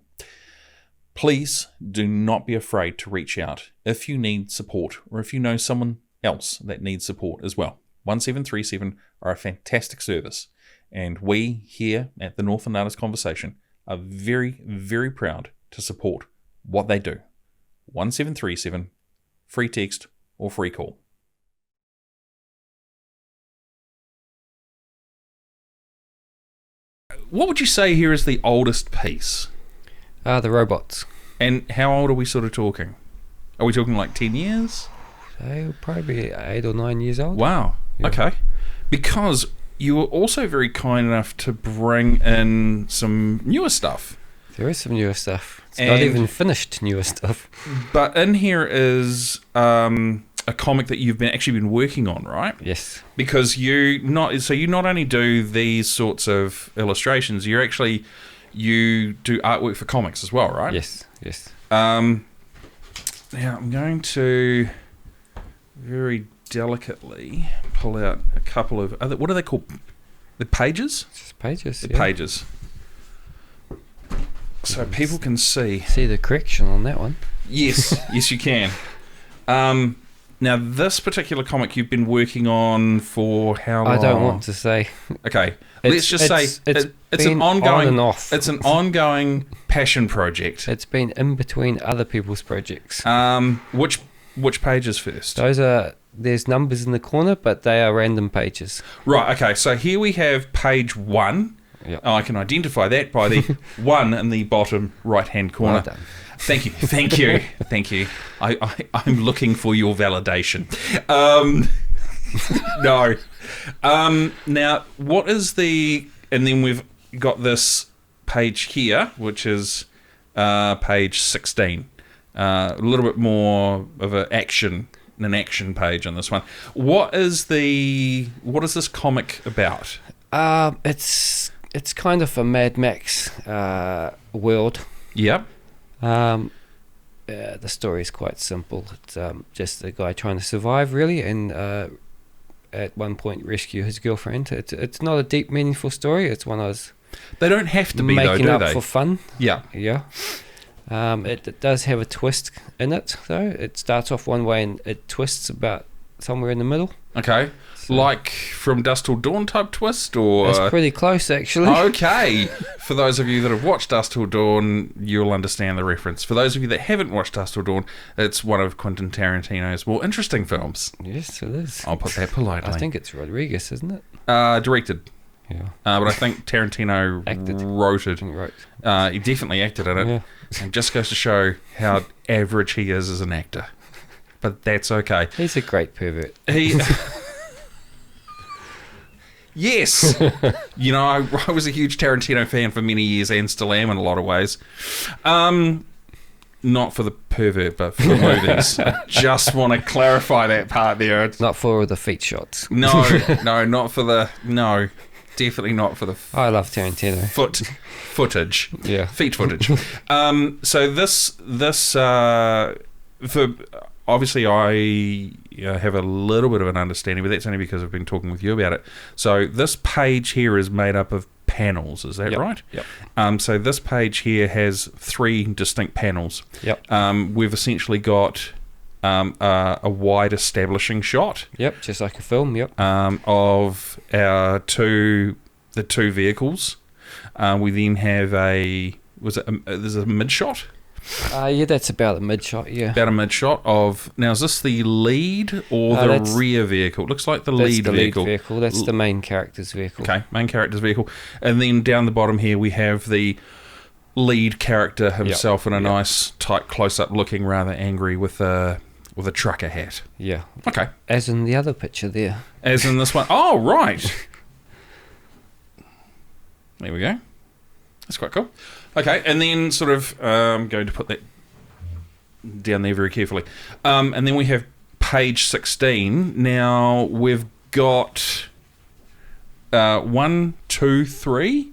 Please do not be afraid to reach out if you need support or if you know someone else that needs support as well. 1737 are a fantastic service, and we here at the Northland Artists Conversation are very, very proud to support what they do. 1737, free text or free call. What would you say here is the oldest piece? The robots. And how old are we sort of talking? Are we talking like 10 years? They'll probably be 8 or 9 years old. Wow. Yeah. Okay. Because you were also very kind enough to bring in some newer stuff. There is some newer stuff. It's not even finished newer stuff. But in here is a comic that you've actually been working on, right? Yes. Because you not only do these sorts of illustrations, you do artwork for comics as well, right? Yes. Now I'm going to very delicately pull out a couple of other. What are they called? The pages? Just pages. The pages. So people can see the correction on that one. Yes, yes, you can. Now, this particular comic you've been working on for how long? I don't want to say. Okay, let's just say it's an ongoing, on and off. It's an ongoing passion project. It's been in between other people's projects. Which pages first? There's numbers in the corner, but they are random pages. Right. Okay. So here we have page 1. Yep. I can identify that by the 1 in the bottom right-hand corner. Well done. Thank you. I'm looking for your validation. No. Now, what is the... And then we've got this page here, which is page 16. A little bit more of an action page on this one. What is this comic about? It's kind of a Mad Max world. Yep. The story is quite simple. It's just a guy trying to survive, really, and at one point rescue his girlfriend. It's not a deep, meaningful story. It's one I was. They don't have to be making though, up do they? For fun. Yeah. Yeah. It does have a twist in it, though. It starts off one way and it twists about somewhere in the middle. Okay. So, like from Dusk Till Dawn type twist, or it's pretty close, actually. Okay. For those of you that have watched Dusk Till Dawn, you'll understand the reference. For those of you that haven't watched Dusk Till Dawn, it's one of Quentin Tarantino's more interesting films. Yes, it is. I'll put that politely. I think it's Rodriguez, isn't it? Directed. Yeah. But I think Tarantino wrote it. He definitely acted in it. Yeah. And just goes to show how average he is as an actor. But that's okay. He's a great pervert. Yes. You know, I was a huge Tarantino fan for many years and still am in a lot of ways. Not for the pervert, but for the movies. I just want to clarify that part there. Not for the feet shots. No, not for the... No, definitely not for the... I love Tarantino. Footage. Yeah. Feet footage. So this for... Obviously, I have a little bit of an understanding, but that's only because I've been talking with you about it. So this page here is made up of panels, is that right? Yep. So this page here has 3 distinct panels. Yep. We've essentially got a wide establishing shot. Yep, just like a film, yep. Of our the two vehicles. We then have there's a mid shot? Yeah, that's about a mid shot, yeah. About a mid shot of... Now, is this the lead or the rear vehicle? It looks like the lead vehicle. That's the main character's vehicle. Okay, main character's vehicle. And then down the bottom here, we have the lead character himself in a nice, tight close-up, looking rather angry with a trucker hat. Yeah. Okay. As in the other picture there. As in this one. Oh, right. There we go. That's quite cool. Okay, and then sort of I'm going to put that down there very carefully. And then we have page 16. Now we've got 1, 2, 3,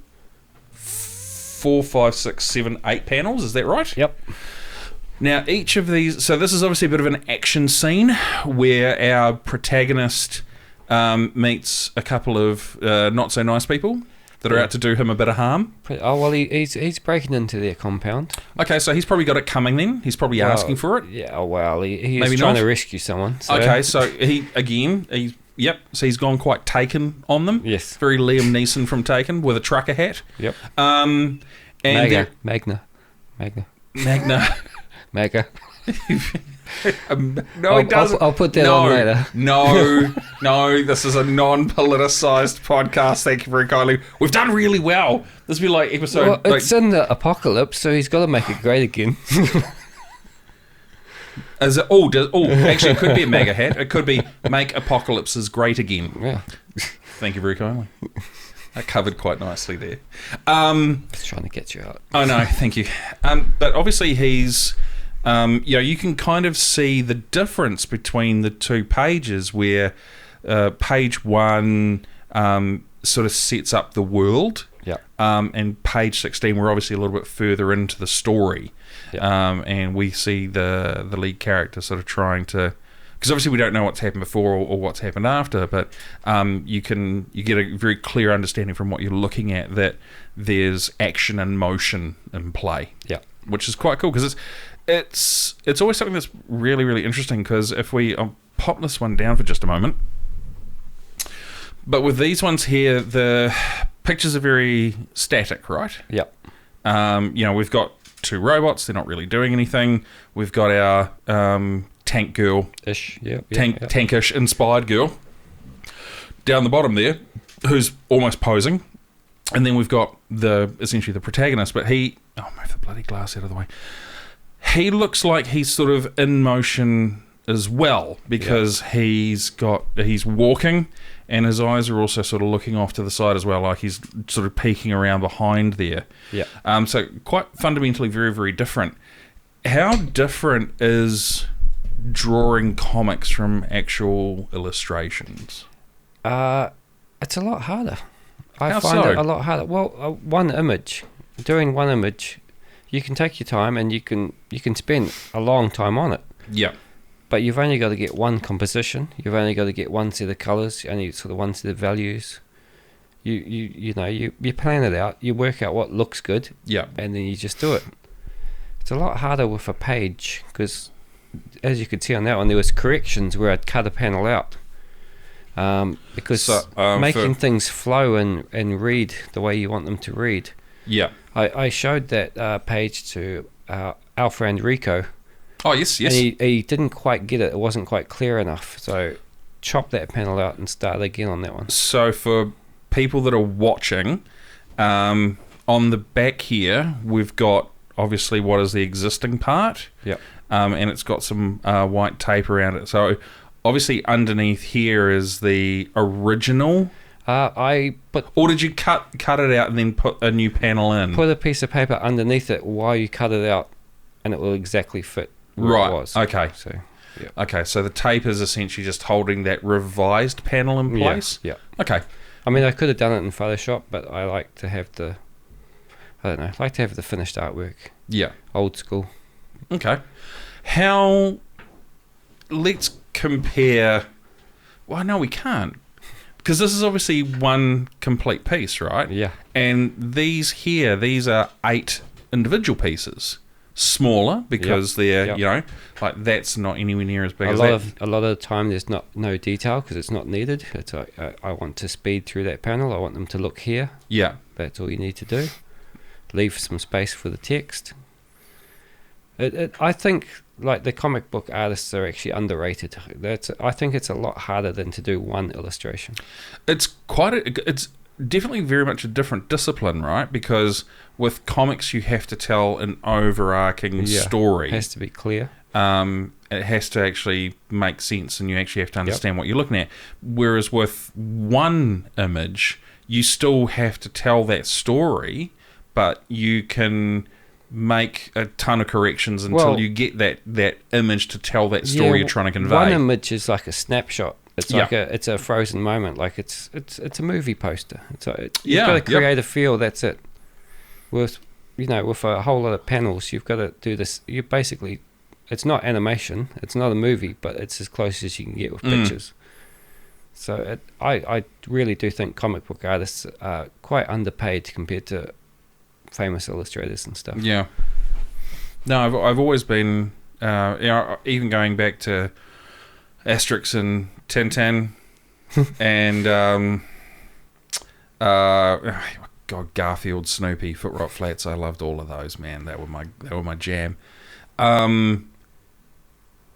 4, 5, 6, 7, 8 panels. Is that right? Yep. Now each of these... So this is obviously a bit of an action scene where our protagonist meets a couple of not so nice people that are out to do him a bit of harm. Oh, well, he's breaking into their compound. Okay, so he's probably got it coming then. He's probably asking for it. Yeah, oh, well, he's Maybe trying not. to rescue someone. So. Okay, so so he's gone quite Taken on them. Yes. Very Liam Neeson from Taken with a trucker hat. Yep. And Magna. No, he doesn't. I'll put that on later. No, this is a non-politicised podcast. Thank you very kindly. We've done really well. This will be like episode... Well, it's in the apocalypse, so he's got to make it great again. Actually, it could be a MAGA hat. It could be Make Apocalypses Great Again. Yeah. Thank you very kindly. That covered quite nicely there. Just trying to get you out. Oh, no, thank you. But obviously he's... you can kind of see the difference between the 2 pages where page 1 sort of sets up the world. Yeah. And page 16, we're obviously a little bit further into the story. Yeah. And we see the lead character sort of trying to... Because obviously we don't know what's happened before or what's happened after, but you get a very clear understanding from what you're looking at that there's action and motion in play. Yeah. Which is quite cool because it's always something that's really, really interesting because I'll pop this one down for just a moment. But with these ones here, the pictures are very static, right? Yep. We've got 2 robots. They're not really doing anything. We've got our tank girl. Ish. Yeah. Tankish inspired girl. Down the bottom there, who's almost posing. And then we've got essentially the protagonist, but move the bloody glass out of the way. He looks like he's sort of in motion as well because he's walking and his eyes are also sort of looking off to the side as well, like he's sort of peeking around behind there. Yeah. So quite fundamentally very, very different. How different is drawing comics from actual illustrations? It's a lot harder. How find so? it a lot harder. Well, doing one image, you can take your time and you can spend a long time on it. Yeah. But you've only got to get one composition. You've only got to get one set of colours. Only sort of one set of values. You plan it out. You work out what looks good. Yeah. And then you just do it. It's a lot harder with a page because, as you could see on that one, there was corrections where I'd cut a panel out. Because making things flow and read the way you want them to read. Yeah. I showed that page to our friend Rico. Oh, yes. And he didn't quite get it. It wasn't quite clear enough. So chop that panel out and start again on that one. So for people that are watching, on the back here, we've got obviously what is the existing part. Yep. And it's got some white tape around it. So obviously underneath here is the original Or did you cut it out and then put a new panel in? Put a piece of paper underneath it while you cut it out, and it will exactly fit where it was. Okay. So, yeah. Okay, so the tape is essentially just holding that revised panel in place? Yeah. Okay. I mean, I could have done it in Photoshop, but I like to have the finished artwork. Yeah. Old school. Okay. Let's compare... Well, no, we can't. Because this is obviously one complete piece, right? Yeah. And these are 8 individual pieces. Smaller, because they're, like that's not anywhere near as big as that. A lot of the time there's no detail because it's not needed. It's I want to speed through that panel. I want them to look here. Yeah. That's all you need to do. Leave some space for the text. I think like the comic book artists are actually underrated. I think it's a lot harder than to do one illustration. It's definitely very much a different discipline, right? Because with comics you have to tell an overarching story. It has to be clear. It has to actually make sense, and you actually have to understand what you're looking at. Whereas with one image, you still have to tell that story, but you can make a ton of corrections until you get that image to tell that story you're trying to convey. One image is like a snapshot. It's like it's a frozen moment. Like it's a movie poster. You've got to create a feel. That's it. With a whole lot of panels, you've got to do this. You basically, it's not animation. It's not a movie, but it's as close as you can get with pictures. So I really do think comic book artists are quite underpaid compared to famous illustrators and stuff. Yeah. No, I've always been, even going back to Asterix and Tintin, and God, Garfield, Snoopy, Foot Rot Flats. I loved all of those, man. They were my jam.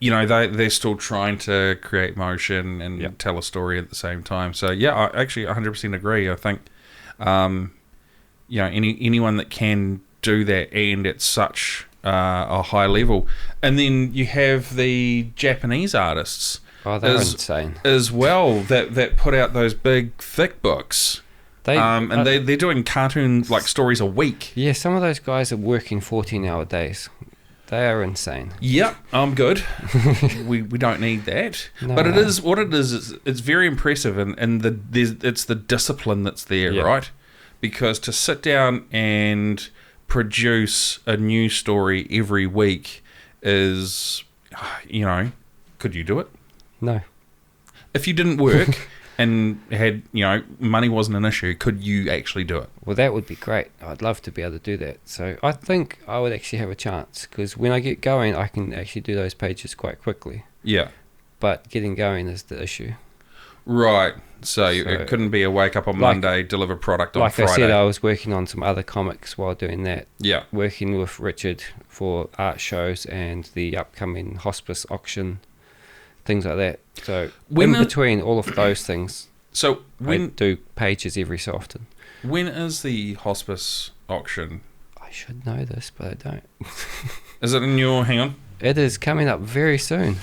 They're still trying to create motion and tell a story at the same time. So yeah, I actually 100% agree. I think, anyone that can do that and at such a high level, and then you have the Japanese artists. Oh, they're insane as well. That put out those big thick books. They're doing cartoon like stories a week. Yeah, some of those guys are working 14-hour days. They are insane. Yep, I'm good. we don't need that. No, but it is what it is. It's very impressive, and it's the discipline that's there, right? Because to sit down and produce a new story every week is, could you do it? No. If you didn't work and had, money wasn't an issue, could you actually do it? Well, that would be great. I'd love to be able to do that. So I think I would actually have a chance, because when I get going, I can actually do those pages quite quickly. Yeah. But getting going is the issue. Right. So it couldn't be a wake up on Monday, deliver product on Friday. Like I said, I was working on some other comics while doing that. Yeah. Working with Richard for art shows and the upcoming hospice auction, things like that. So between all of those things, I do pages every so often. When is the hospice auction? I should know this, but I don't. Is it in your... Hang on. It is coming up very soon.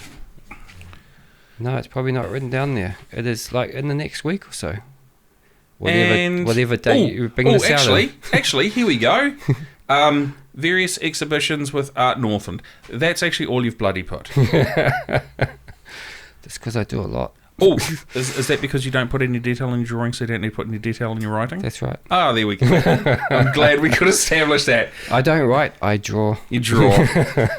No, it's probably not written down there. It is like in the next week or so. Whatever day you bring this out in. Actually, here we go. Various exhibitions with Art Northland. That's actually all you've bloody put. That's because I do a lot. Oh, is that because you don't put any detail in your drawing, so you don't need to put any detail in your writing? That's right. Ah, there we go. I'm glad we could establish that. I don't write, I draw. You draw.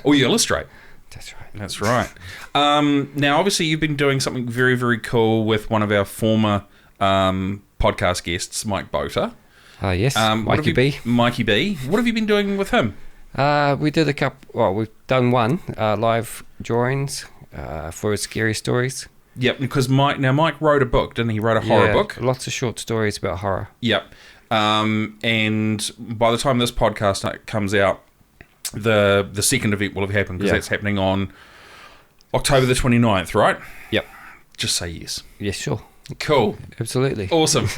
Or you illustrate. That's right. That's right. Now, obviously, you've been doing something very, very cool with one of our former podcast guests, Mike Boter. Yes, Mikey B. Mikey B. What have you been doing with him? We did a couple... Well, we've done one, live drawings for his scary stories. Yep, because Mike wrote a book, didn't he? He wrote a horror book. Lots of short stories about horror. Yep. And by the time this podcast comes out, the second event will have happened, because that's happening on October the 29th, right? Yep. Just say yes. Yes, sure. Cool. Absolutely. Awesome.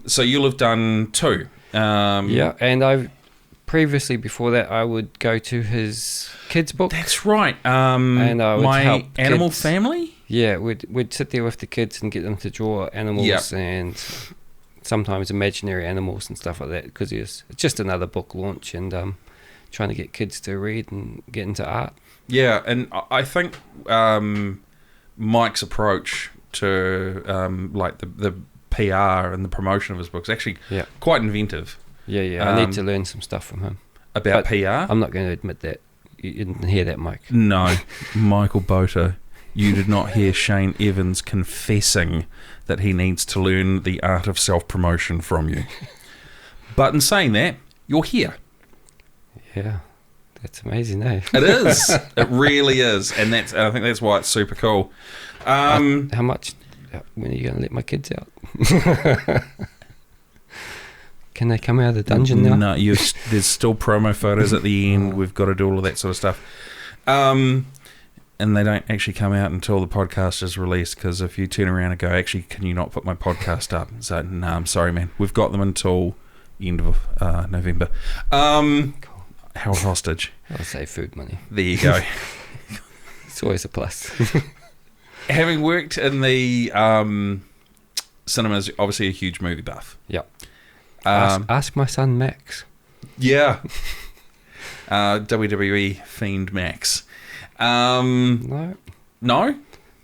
So you'll have done 2. And I've previously, before that, I would go to his kids' book. That's right. And I would help Animal kids. Family? Yeah, we'd sit there with the kids and get them to draw animals and sometimes imaginary animals and stuff like that, because it's just another book launch and trying to get kids to read and get into art. Yeah, and I think Mike's approach to like the PR and the promotion of his books actually quite inventive. Yeah. I need to learn some stuff from him. About PR? I'm not going to admit that. You didn't hear that, Mike. No, Michael Boter. You did not hear Shane Evans confessing that he needs to learn the art of self-promotion from you. But in saying that, you're here. Yeah, that's amazing, eh? It is. It really is. And I think that's why it's super cool. How much... When are you going to let my kids out? Can they come out of the dungeon now? No, there's still promo photos at the end. We've got to do all of that sort of stuff. And they don't actually come out until the podcast is released, because if you turn around and go, actually, can you not put my podcast up? So, no, I'm sorry, man. We've got them until end of November. Held hostage. I'll say food money. There you go. It's always a plus. Having worked in the cinemas, obviously a huge movie buff. Yep. Ask my son Max. Yeah. WWE fiend Max. No.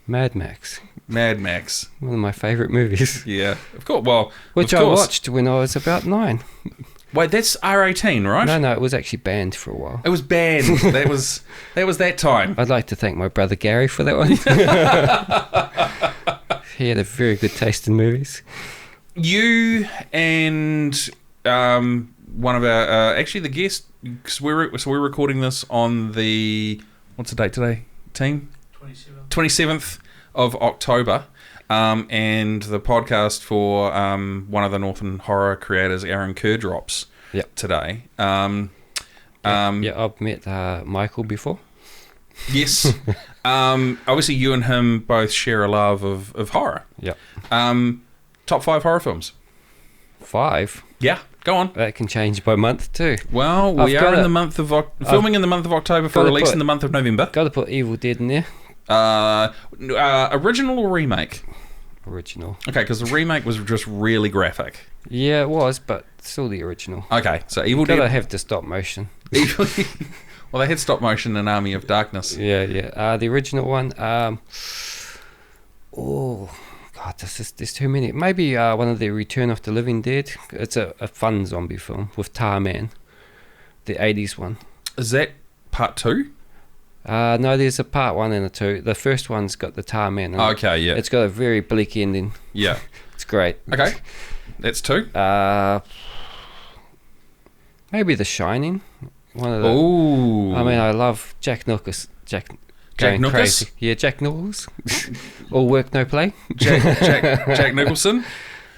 Mad Max. Mad Max. One of my favourite movies. Yeah, of course. Well, which I watched when I was about 9. Wait, that's R18, right? No, it was actually banned for a while. It was banned. that was that time. I'd like to thank my brother Gary for that one. He had a very good taste in movies. You and one of our actually the guest, because we're recording this on the, what's the date today, team? 27th of October. And the podcast for one of the Northern horror creators, Aaron Kerdrops, today. I've met Michael before. Yes. Obviously, you and him both share a love of horror. Yeah. Top 5 horror films. 5? Yeah, go on. That can change by month too. Well, we are in the month of filming in the month of October for release in the month of November. Got to put Evil Dead in there. Original or remake? Original. Okay, because the remake was just really graphic. Yeah, it was, but still the original. Okay, so Evil Dead. Gotta have the stop motion. Well, they had stop motion in Army of Darkness. Yeah. The original one. Oh God, there's too many. Maybe one of the Return of the Living Dead. It's a fun zombie film with Tar Man, the 80s one. Is that part 2? No, there's a part 1 and a 2. The first one's got the Tar Man in it. Okay, yeah. It's got a very bleak ending. Yeah. It's great. Okay. That's 2. Maybe The Shining. One of the. Ooh. I mean, I love Jack Nicholson. Jack Nicholson? Crazy. Yeah, Jack Nichols. All work, no play. Jack Nicholson.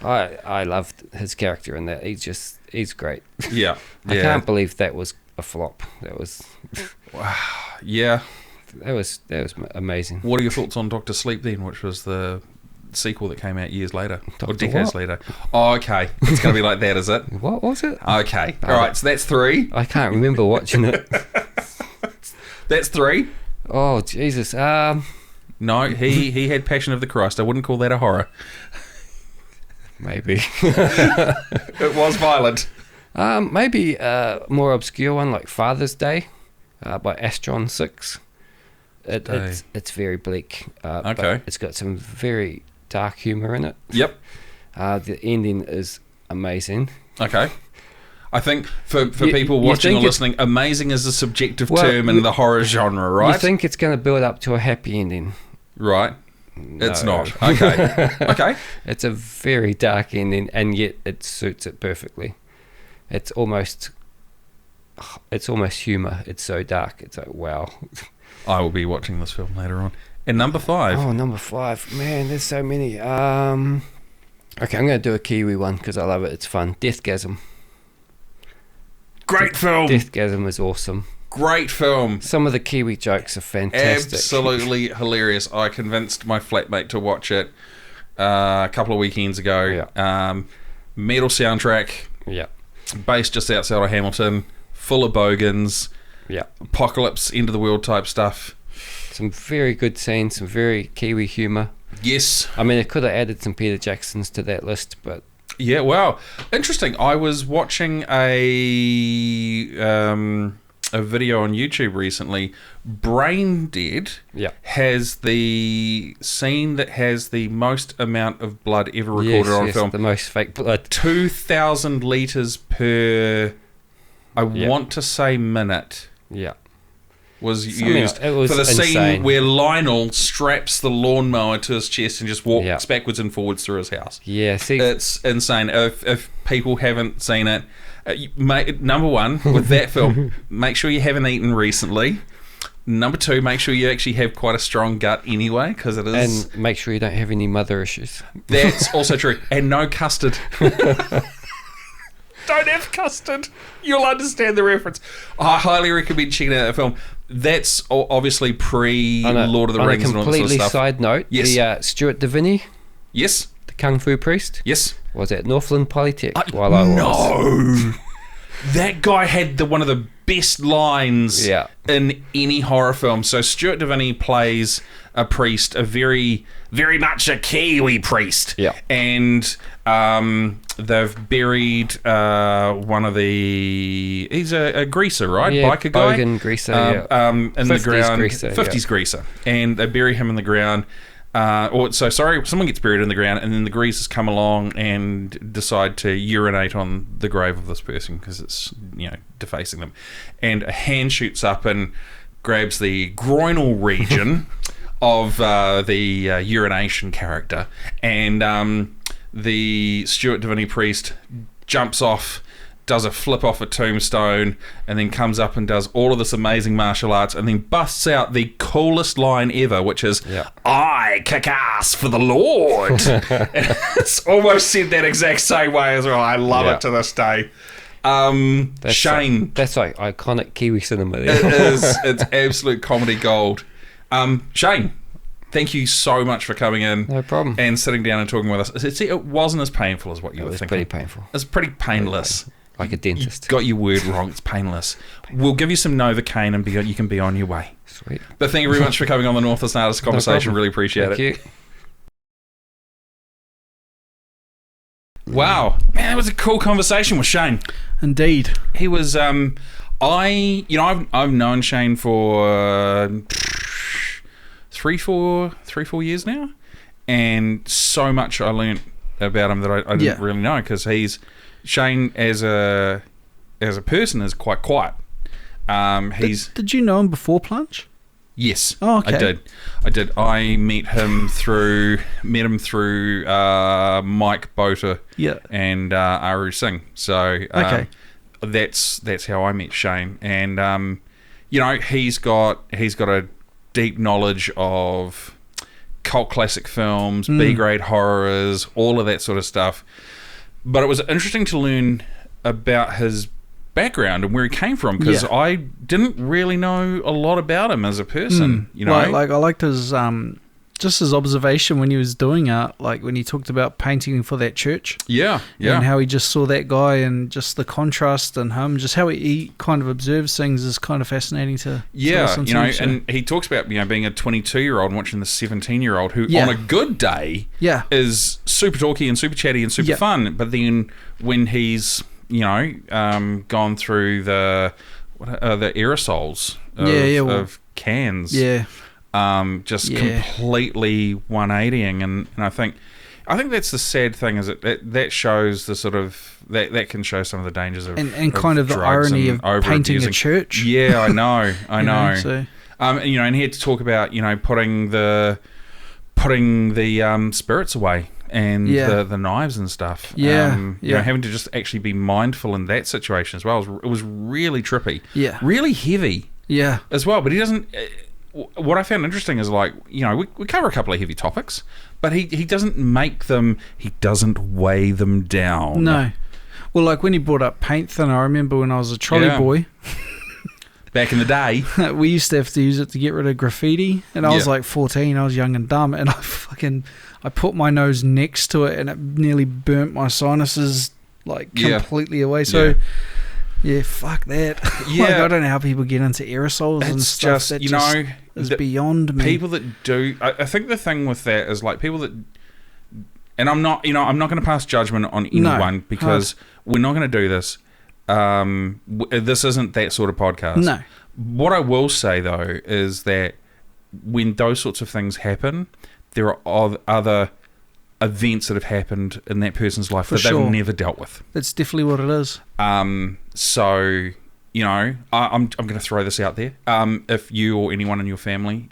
I loved his character in that. He's great. Yeah. I can't believe that was a flop. That was. Wow. Yeah. That was amazing. What are your thoughts on Dr. Sleep then, which was the sequel that came out years later, or decades later? Oh, okay. It's going to be like that, is it? What was it? Okay. All right. So that's 3. I can't remember watching it. That's 3. Oh Jesus. No, he had Passion of the Christ. I wouldn't call that a horror. Maybe. It was violent. Maybe a more obscure one like Father's Day by Astron 6. It's very bleak. Okay. But it's got some very dark humour in it. Yep. The ending is amazing. Okay. I think for people watching or listening, amazing is a subjective term in the horror genre, right? You think it's going to build up to a happy ending. Right. No. It's not. Okay. Okay. It's a very dark ending, and yet it suits it perfectly. It's almost humour. It's so dark. It's like, wow. I will be watching this film later on. And number 5. Oh, number 5. Man, there's so many. Okay, I'm going to do a Kiwi one because I love it. It's fun. Deathgasm. Great film. Deathgasm is awesome. Great film. Some of the Kiwi jokes are fantastic. Absolutely hilarious. I convinced my flatmate to watch it a couple of weekends ago. Yeah. Metal soundtrack. Yeah. Based just outside of Hamilton. Full of bogans. Yeah. Apocalypse, end of the world type stuff. some very good scenes, some very Kiwi humour. Yes. I mean, it could have added some Peter Jacksons to that list, but... Yeah, wow. Interesting. I was watching a video on YouTube recently. Brain Dead has the scene that has the most amount of blood ever recorded on film. The most fake blood. 2,000 litres per, I want to say, minute. Yeah. Was used for the insane scene where Lionel straps the lawnmower to his chest and just walks backwards and forwards through his house. Yeah, see, it's insane. If people haven't seen it, number one, with that film, make sure you haven't eaten recently. Number two, make sure you actually have quite a strong gut anyway, because it is. And make sure you don't have any mother issues. That's also true. And no custard. Don't have custard. You'll understand the reference. I highly recommend checking out that film. That's obviously pre-Lord of the Rings and all that sort of stuff. On a completely side note, the Stuart Deviney, yes, the Kung Fu priest, yes, was at Northland Polytech No, that guy had one of the best lines in any horror film. So Stuart Deviney plays a priest, a very, very much a Kiwi priest. Yeah. And they've buried one of the... He's a greaser, right? Yeah, biker guy? bogan greaser, in the ground. Greaser, 50s greaser. And they bury him in the ground. Someone gets buried in the ground, and then the greasers come along and decide to urinate on the grave of this person because it's, defacing them. And a hand shoots up and grabs the groinal region of the urination character, and the Stuart Deviney priest jumps off, does a flip off a tombstone, and then comes up and does all of this amazing martial arts, and then busts out the coolest line ever, which is, I kick ass for the Lord. And it's almost said that exact same way as well. I love it to this day. Shane. That's like iconic Kiwi cinema. It is. It's absolute comedy gold. Shane, thank you so much for coming in. No problem. And sitting down and talking with us. It wasn't as painful as what you were thinking. It was pretty painful. It's pretty painless. Like a dentist. You got your word wrong. It's painless. We'll give you some Novocaine and you can be on your way. Sweet. But thank you very much for coming on the Northland Artists Conversation. Really appreciate it. Thank you. Wow. Man, that was a cool conversation with Shane. Indeed. He was, I've known Shane for 3-4 years now, and so much I learnt about him that I didn't really know, because Shane as a person is quite quiet. Did you know him before Plunge? Yes. Oh, okay. I did. I met him through Mike Boter and Aru Singh. So that's how I met Shane, and he's got a deep knowledge of cult classic films, B-grade horrors, all of that sort of stuff. But it was interesting to learn about his background and where he came from, because I didn't really know a lot about him as a person. Like I liked his just his observation when he was doing art, like when he talked about painting for that church. Yeah. And how he just saw that guy and just the contrast and him, just how he kind of observes things is kind of fascinating to listen to. And he talks about being a 22-year-old and watching the 17-year-old who on a good day is super talky and super chatty and super fun, but then when he's gone through the aerosols of cans, just completely 180ing, and I think that's the sad thing, is that shows the sort of that can show some of the dangers of and kind of the irony of painting a church. Yeah, I know. And he had to talk about putting the spirits away and the knives and stuff. Having to just actually be mindful in that situation as well. It was really trippy. Yeah. Really heavy. Yeah. As well. But he doesn't... What I found interesting is, we cover a couple of heavy topics, but he doesn't make them... He doesn't weigh them down. No. Well, like when he brought up paint thinner, I remember when I was a trolley boy... Back in the day, we used to have to use it to get rid of graffiti, and I was like 14. I was young and dumb, and I put my nose next to it, and it nearly burnt my sinuses completely away. So Yeah, fuck that. Yeah. Like, I don't know how people get into aerosols and stuff. That just, is beyond me. People that do... I think the thing with that is, like, people that... And I'm not going to pass judgment on anyone because we're not going to do this. This isn't that sort of podcast. No. What I will say, though, is that when those sorts of things happen, there are other events that have happened in that person's life that they've never dealt with. That's definitely what it is. So, I'm going to throw this out there. If you or anyone in your family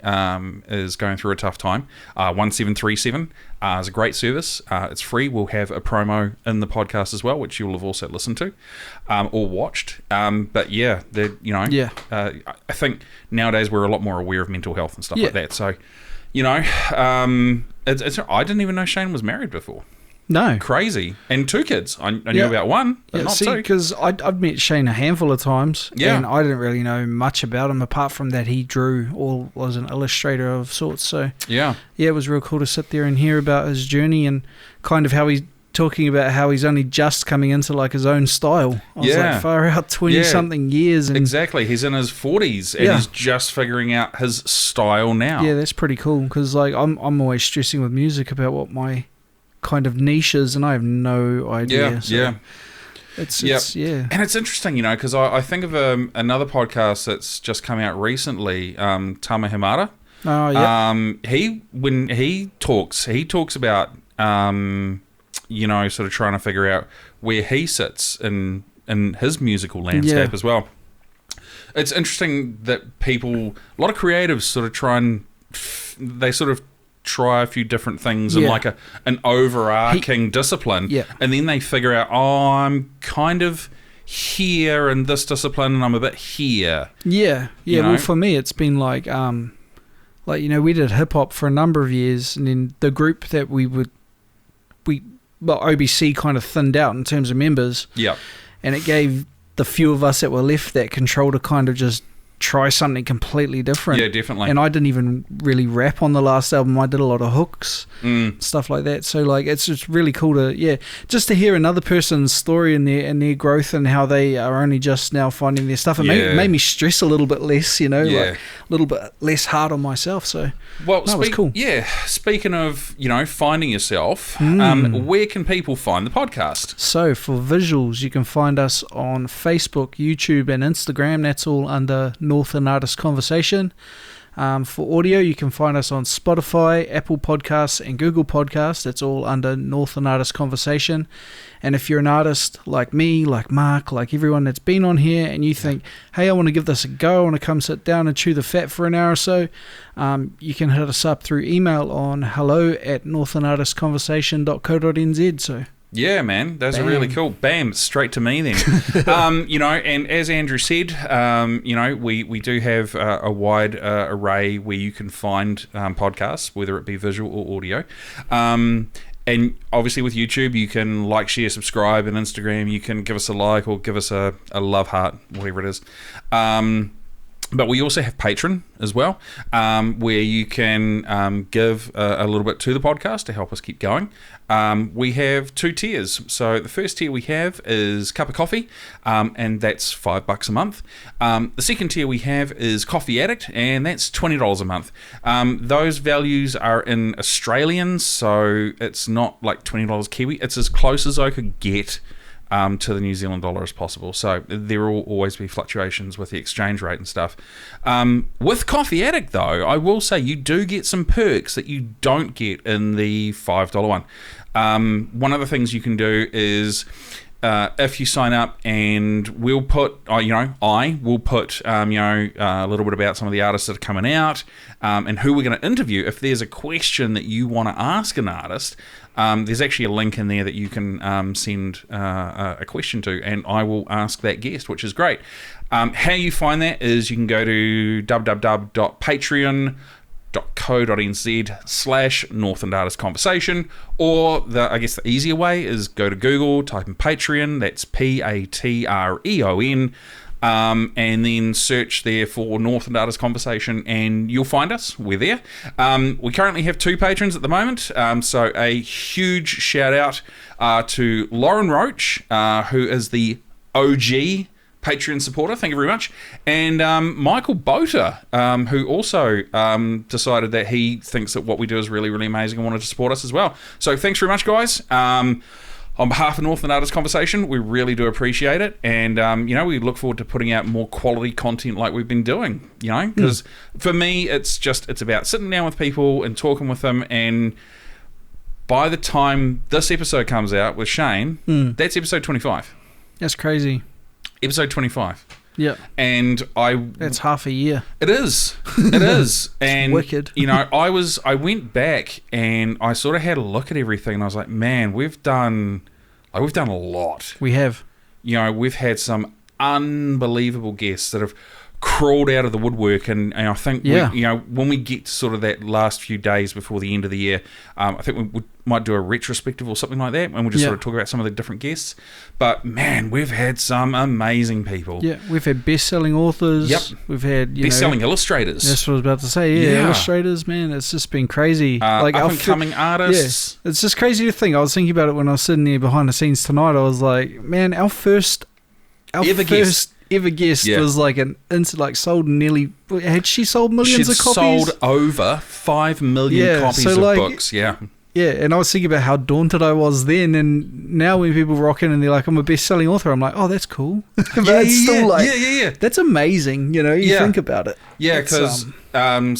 is going through a tough time, 1737 is a great service. It's free. We'll have a promo in the podcast as well, which you'll have also listened to or watched. But yeah, I think nowadays we're a lot more aware of mental health and stuff like that. So, I didn't even know Shane was married before. No. Crazy. And 2 kids. I knew about 1, but not 2. Because I've met Shane a handful of times, and I didn't really know much about him, apart from that he drew or was an illustrator of sorts. So, yeah, it was real cool to sit there and hear about his journey and kind of how he's talking about how he's only just coming into, like, his own style. I was like, far out, 20-something years. And exactly. He's in his 40s, and he's just figuring out his style now. Yeah, that's pretty cool, because, like, I'm always stressing with music about what my kind of niches, and I have no idea. It's and it's interesting, because I think of another podcast that's just come out recently, Tama Himara. Oh yeah. When he talks about sort of trying to figure out where he sits in his musical landscape as well. It's interesting that a lot of creatives sort of try a few different things in like an overarching discipline, and then they figure out, I'm kind of here in this discipline and I'm a bit here. Well, for me it's been like we did hip-hop for a number of years, and then the group that OBC kind of thinned out in terms of members, and it gave the few of us that were left that control to kind of just try something completely different. Yeah, definitely. And I didn't even really rap on the last album. I did a lot of hooks, stuff like that. So, like, it's just really cool to just to hear another person's story and their growth and how they are only just now finding their stuff. It made me stress a little bit less, like a little bit less hard on myself. So, that was cool. Yeah, speaking of finding yourself, where can people find the podcast? So, for visuals, you can find us on Facebook, YouTube, and Instagram. That's all under Northland Artists Conversation. For audio, you can find us on Spotify, Apple Podcasts, and Google Podcasts. It's all under Northland Artists Conversation. And if you're an artist like me, like Mark, like everyone that's been on here, and you think, hey, I want to give this a go, I want to come sit down and chew the fat for an hour or so, you can hit us up through email on hello@northlandartistsconversation.co.nz. So yeah, man, those are really cool. Bam, straight to me then. And as Andrew said, we do have a wide array where you can find podcasts, whether it be visual or audio. And obviously with YouTube, you can like, share, subscribe, and Instagram, you can give us a like or give us a love heart, whatever it is. But we also have Patreon as well, where you can give a little bit to the podcast to help us keep going. We have 2 tiers. So the first tier we have is Cup of Coffee, and that's $5 a month. The second tier we have is Coffee Addict, and that's $20 a month. Those values are in Australian, so it's not like $20 Kiwi. It's as close as I could get to the New Zealand dollar as possible. So there will always be fluctuations with the exchange rate and stuff. With Coffee Addict, though, I will say you do get some perks that you don't get in the $5 one. One of the things you can do is if you sign up, and we'll put, I will put, a little bit about some of the artists that are coming out and who we're going to interview. If there's a question that you want to ask an artist, there's actually a link in there that you can send a question to, and I will ask that guest, which is great. How you find that is you can go to www.patreon.co.nz/Northland Artists Conversation, or the easier way is go to Google, type in Patreon, that's Patreon, and then search there for Northland Artists Conversation, and you'll find us. We're there. We currently have 2 patrons at the moment, so a huge shout out to Lauren Roach, who is the OG Patreon supporter, thank you very much. And Michael Boter, who also decided that he thinks that what we do is really, really amazing and wanted to support us as well. So thanks very much, guys. On behalf of Northland Artists Conversation, we really do appreciate it. And, we look forward to putting out more quality content like we've been doing, because for me, it's about sitting down with people and talking with them. And by the time this episode comes out with Shane, that's episode 25. That's crazy. Episode 25. Yeah. And that's half a year. It is. It is. And wicked. I went back and I sort of had a look at everything and I was like, man, we've done a lot. We have. We've had some unbelievable guests that have crawled out of the woodwork, and I think when we get to sort of that last few days before the end of the year, I think we might do a retrospective or something like that, and we'll just sort of talk about some of the different guests. But man, we've had some amazing people. Yeah, we've had best-selling authors. Yep, we've had best-selling illustrators. That's what I was about to say. Yeah, illustrators. Man, it's just been crazy. Like up-and-coming artists. Yeah, it's just crazy to think. I was thinking about it when I was sitting there behind the scenes tonight. I was like, man, our first ever guest was sold nearly. Had she sold millions of copies? Sold over 5 million copies of books. Yeah. Yeah, and I was thinking about how daunted I was then, and now when people rock in and they're like, I'm a best-selling author, I'm like, oh, that's cool. But it's still that's amazing, you think about it. Yeah, because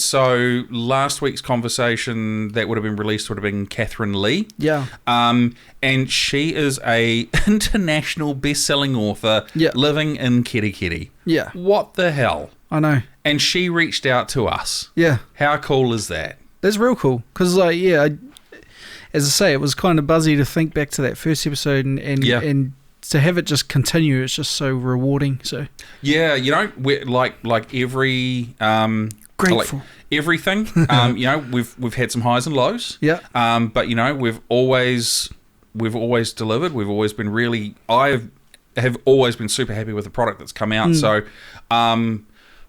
so last week's conversation that would have been released would have been Catherine Lee. Yeah. And she is a international best-selling author living in Kerikeri. Yeah. What the hell? I know. And she reached out to us. Yeah. How cool is that? That's real cool, because as I say, it was kind of buzzy to think back to that first episode and to have it just continue. It's just so rewarding. So we're like every grateful. Like everything. We've had some highs and lows. Yeah. But we've always delivered. We've always been I have always been super happy with the product that's come out. So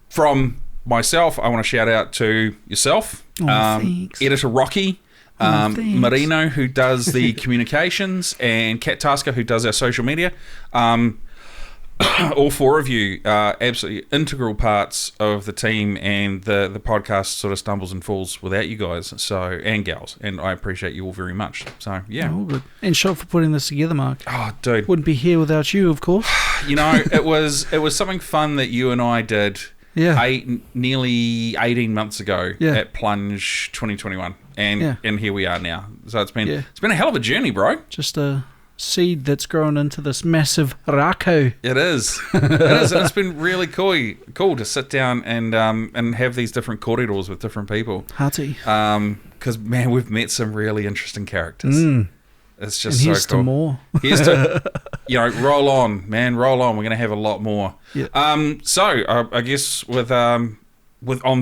from myself, I want to shout out to yourself, Editor Rocky. Marino, who does the communications, and Kat Tasker, who does our social media. All four of you are absolutely integral parts of the team, and the podcast sort of stumbles and falls without you guys and gals, and I appreciate you all very much. So yeah, all good. And shot for putting this together, Mark. Oh, dude, wouldn't be here without you, of course. It was something fun that you and I did. Yeah. Nearly 18 months ago at Plunge 2021, and here we are now. So it's been a hell of a journey, bro. Just a seed that's grown into this massive rako. It is. And it's been really cool to sit down and have these different corridors with different people. Hearty. Because man, we've met some really interesting characters. It's just and here's so cool. To more. Here's to roll on, man, roll on. We're gonna have a lot more. Yeah. I guess with on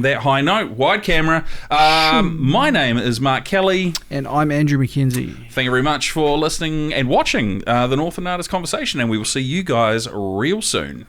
that high note, wide camera. My name is Mark Kelly, and I'm Andrew McKenzie. Thank you very much for listening and watching the Northland Artists Conversation, and we will see you guys real soon.